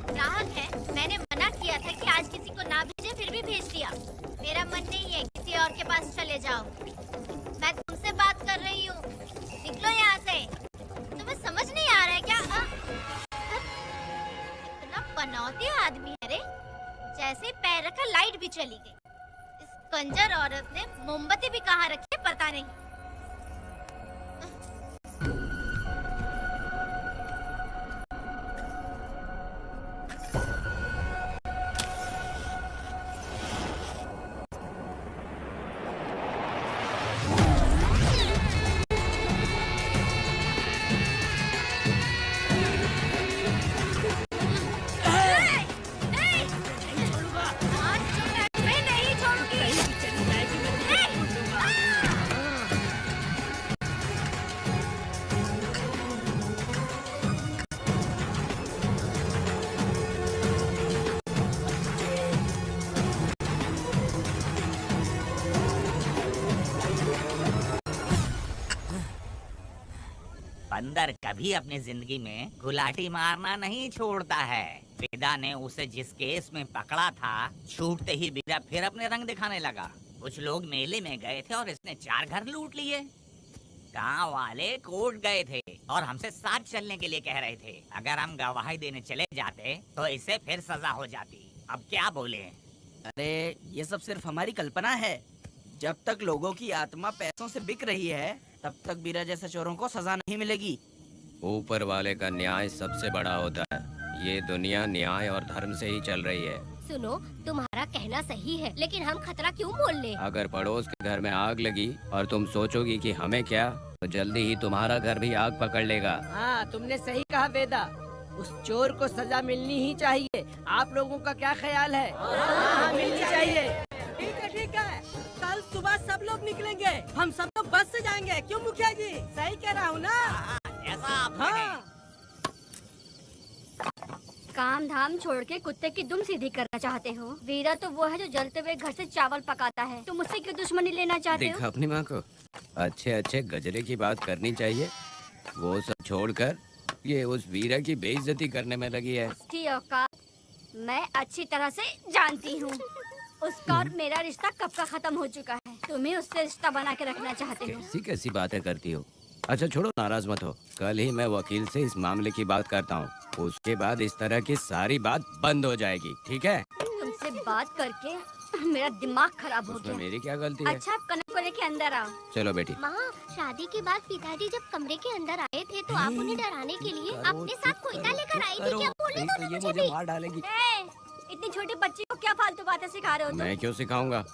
ग्राहक है, मैंने मना किया था कि आज किसी को ना भेजे, फिर भी भेज दिया। मेरा मन नहीं है, किसी और के पास चले जाओ। मैं तुमसे बात कर रही हूँ, निकलो यहाँ से। तुम्हें समझ नहीं आ रहा है क्या? इतना पनौती आदमी है रे, जैसे पैर रखा लाइट भी चली गई। इस कंजर औरत ने मोमबत्ती भी कहाँ रखी है पता नहीं। बंदर कभी अपनी जिंदगी में गुलाटी मारना नहीं छोड़ता है। वेदा ने उसे जिस केस में पकड़ा था, छूटते ही वेदा फिर अपने रंग दिखाने लगा। कुछ लोग मेले में गए थे और इसने 4 घर लूट लिए। गांव वाले कोर्ट गए थे और हमसे साथ चलने के लिए कह रहे थे। अगर हम गवाही देने चले जाते तो इसे फिर सजा हो जाती। अब क्या बोले? अरे ये सब सिर्फ हमारी कल्पना है। जब तक लोगों की आत्मा पैसों से बिक रही है, तब तक बीरा जैसे चोरों को सजा नहीं मिलेगी। ऊपर वाले का न्याय सबसे बड़ा होता है। ये दुनिया न्याय और धर्म से ही चल रही है। सुनो, तुम्हारा कहना सही है, लेकिन हम खतरा क्यों मोल ले? अगर पड़ोस के घर में आग लगी और तुम सोचोगी कि हमें क्या, तो जल्दी ही तुम्हारा घर भी आग पकड़ लेगा। हाँ, तुमने सही कहा वेदा। उस चोर को सजा मिलनी ही चाहिए। आप लोगों का क्या ख्याल है? हाँ, मिलनी चाहिए। ठीक है। कल सुबह सब लोग निकलेंगे। हम सब लोग बस से जाएंगे। क्यों मुखिया जी? सही कह रहा हूँ ना? ऐसा आप हाँ। काम धाम छोड़ के कुत्ते की दुम सीधी करना चाहते हो? वीरा तो वो है जो जलते हुए घर से चावल पकाता है। तुम मुझसे क्यों दुश्मनी लेना चाहते हो? देखा अपनी माँ को, अच्छे अच्छे गजरे की बात करनी चाहिए। वो सब छोड़कर ये उस वीरा की बेइज्जती करने में लगी है। उसकी औकात मैं अच्छी तरह से जानती हूँ। उसका और मेरा रिश्ता कब का खत्म हो चुका है। तुम्हें उससे रिश्ता बना के रखना चाहते हो। कैसी कैसी बातें करती हो। अच्छा छोड़ो, नाराज मत हो। कल ही मैं वकील से इस मामले की बात करता हूँ। उसके बाद इस तरह की सारी बात बंद हो जाएगी, ठीक है? तुमसे बात करके मेरा दिमाग खराब हो उसमें गया। मेरी क्या गलती है? अच्छा, आप कनक को लेके अंदर आओ। चलो बेटी। माँ, शादी के बाद पिताजी जब कमरे के अंदर आए थे तो आप उन्हें डराने के लिए अपने साथ कोयता लेकर आई थी। क्या बोले तो ये मुझे मार डालेगी। इतनी छोटी बच्ची को क्या फालतू बातें सिखा रहे हो तुम? मैं क्यों सिखाऊंगा?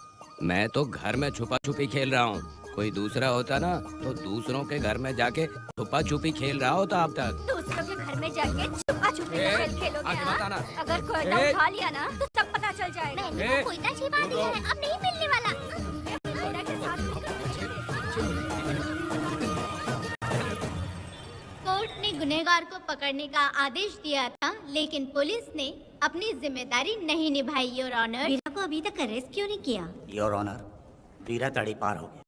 मैं तो घर में छुपा छुपी खेल रहा हूँ। कोई दूसरा होता ना तो दूसरों के घर में जाके छुपा छुपी खेल रहा होता अब तक। दूसरों के घर में जाके छुपा छुपी खेल खेलोगे? आगे मत आना। अगर कोयता उठा लिया ना तो सब पता चल जाएगा। मैंने वो कोयता छिपा दिया है, अब नहीं मिलने वाला। मेरा के साथ कोर्ट ने गुनहगार को पकड़ने का आदेश दिया था, लेकिन पुलिस ने अपनी जिम्मेदारी नहीं निभाई। योर ऑनर, वीरा को अभी तक अरेस्ट क्यों नहीं किया? योर ऑनर, वीरा तड़ी पार हो गया।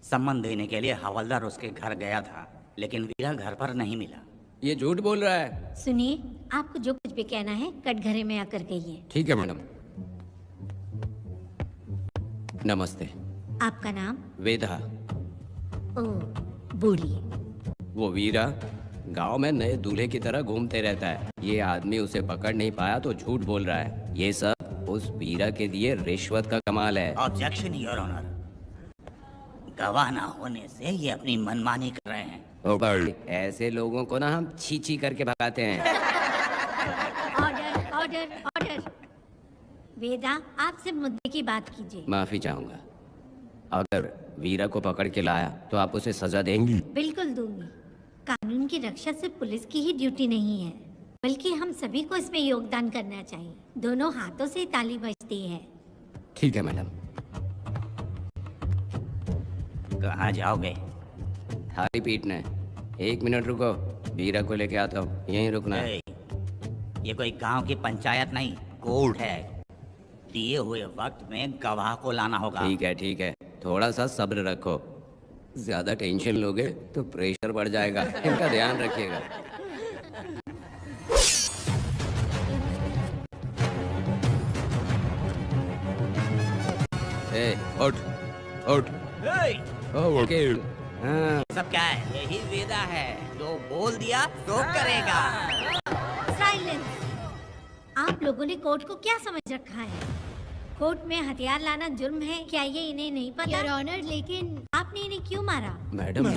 सम्मान देने के लिए हवलदार उसके घर गया था, लेकिन वीरा घर पर नहीं मिला। ये झूठ बोल रहा है। सुनिए, आपको जो कुछ भी कहना है कटघरे में आकर कहिए। ठीक है मैडम। नमस्ते। आपका नाम? वेदा। ओ, बोलिए। वो वीरा गांव में नए दूल्हे की तरह घूमते रहता है। ये आदमी उसे पकड़ नहीं पाया तो झूठ बोल रहा है। ये सब उस वीरा के दिए रिश्वत का कमाल है। Objection your honour. गवाह ना होने से ये अपनी मनमानी कर रहे हैं। ऊपर ऐसे लोगों को ना हम छी छी करके भगाते हैं। Order order order. वेदा, आपसे मुद्दे की बात कीजिए। माफी चाहूंगा। अगर वीरा को पकड़ के लाया तो आप उसे सजा देंगी? बिल्कुल दूंगी। कानून की रक्षा सिर्फ पुलिस की ही ड्यूटी नहीं है, बल्कि हम सभी को इसमें योगदान करना चाहिए। दोनों हाथों से ताली बजती है। ठीक है मैडम। कहाँ जाओगे? थाली पीटने। 1 मिनट रुको, वीरा को लेके आता हूँ। यहीं रुकना है। ये कोई गांव की पंचायत नहीं, कोर्ट है। दिए हुए वक्त में गवाह को लाना होगा। ठीक है, थोड़ा सा सब्र रखो। ज्यादा टेंशन लोगे तो प्रेशर बढ़ जाएगा, इनका ध्यान रखिएगा। उठ उठ। ओके। हाँ। सब क्या है? यही वेदा है, जो बोल दिया तो करेगा। साइलेंस। आप लोगों ने कोर्ट को क्या समझ रखा है? कोर्ट में हथियार लाना जुर्म है, क्या ये इन्हें नहीं पता? योर ऑनर, लेकिन आपने इन्हें क्यों मारा? मैडम,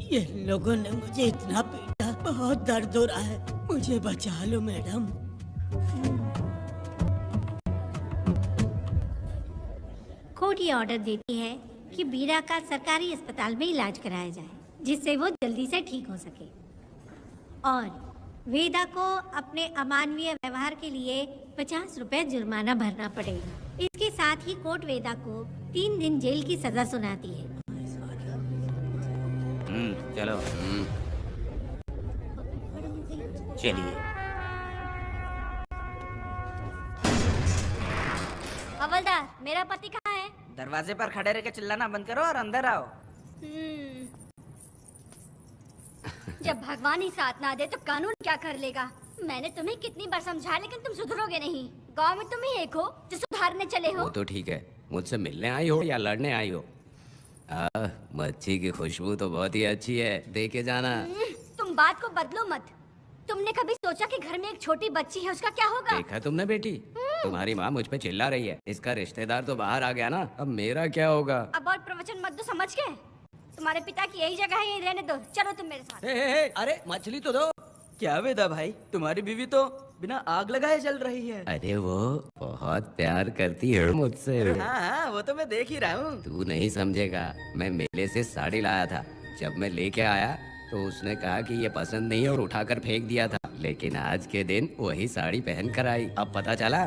ये लोगों ने मुझे इतना पीटा, बहुत दर्द हो रहा है, मुझे बचा लो मैडम। कोर्ट ये ऑर्डर देती है कि वीरा का सरकारी अस्पताल में इलाज कराया जाए, जिससे वो जल्दी से ठीक हो सके, और वेदा को अपने अमानवीय व्यवहार के लिए 50 रुपए जुर्माना भरना पड़ेगा। इसके साथ ही कोर्ट वेदा को 3 दिन जेल की सजा सुनाती है। चलो। चलिए। हवलदार, मेरा पति कहाँ है? दरवाजे पर खड़े रह के चिल्लाना बंद करो और अंदर आओ। जब भगवान ही साथ ना दे तो कानून क्या कर लेगा? मैंने तुम्हें कितनी बार समझाया, लेकिन तुम सुधरोगे नहीं। गांव में तुम ही एक हो जो सुधारने चले हो। वो तो ठीक है, मुझसे मिलने आई हो या लड़ने आई हो? मच्छी की खुशबू तो बहुत ही अच्छी है, दे के जाना। तुम बात को बदलो मत। तुमने कभी सोचा कि घर में एक छोटी बच्ची है, उसका क्या होगा? देखा तुमने बेटी, तुम्हारी माँ मुझ पे चिल्ला रही है। इसका रिश्तेदार तो बाहर आ गया ना, अब मेरा क्या होगा? अब और प्रवचन मत दो, समझ गए? तुम्हारे पिता की यही जगह है, यही रहने दो। चलो तुम मेरे साथ। अरे मछली तो दो। क्या वेदा भाई, तुम्हारी बीवी तो बिना आग लगाए जल रही है। अरे वो बहुत प्यार करती है मुझसे। हाँ, वो तो मैं देख ही रहा हूँ। तू नहीं समझेगा, मैं मेले से साड़ी लाया था। जब मैं लेके आया तो उसने कहा कि ये पसंद नहीं और उठाकर फेंक दिया था, लेकिन आज के दिन वही साड़ी पहन कर आई। अब पता चला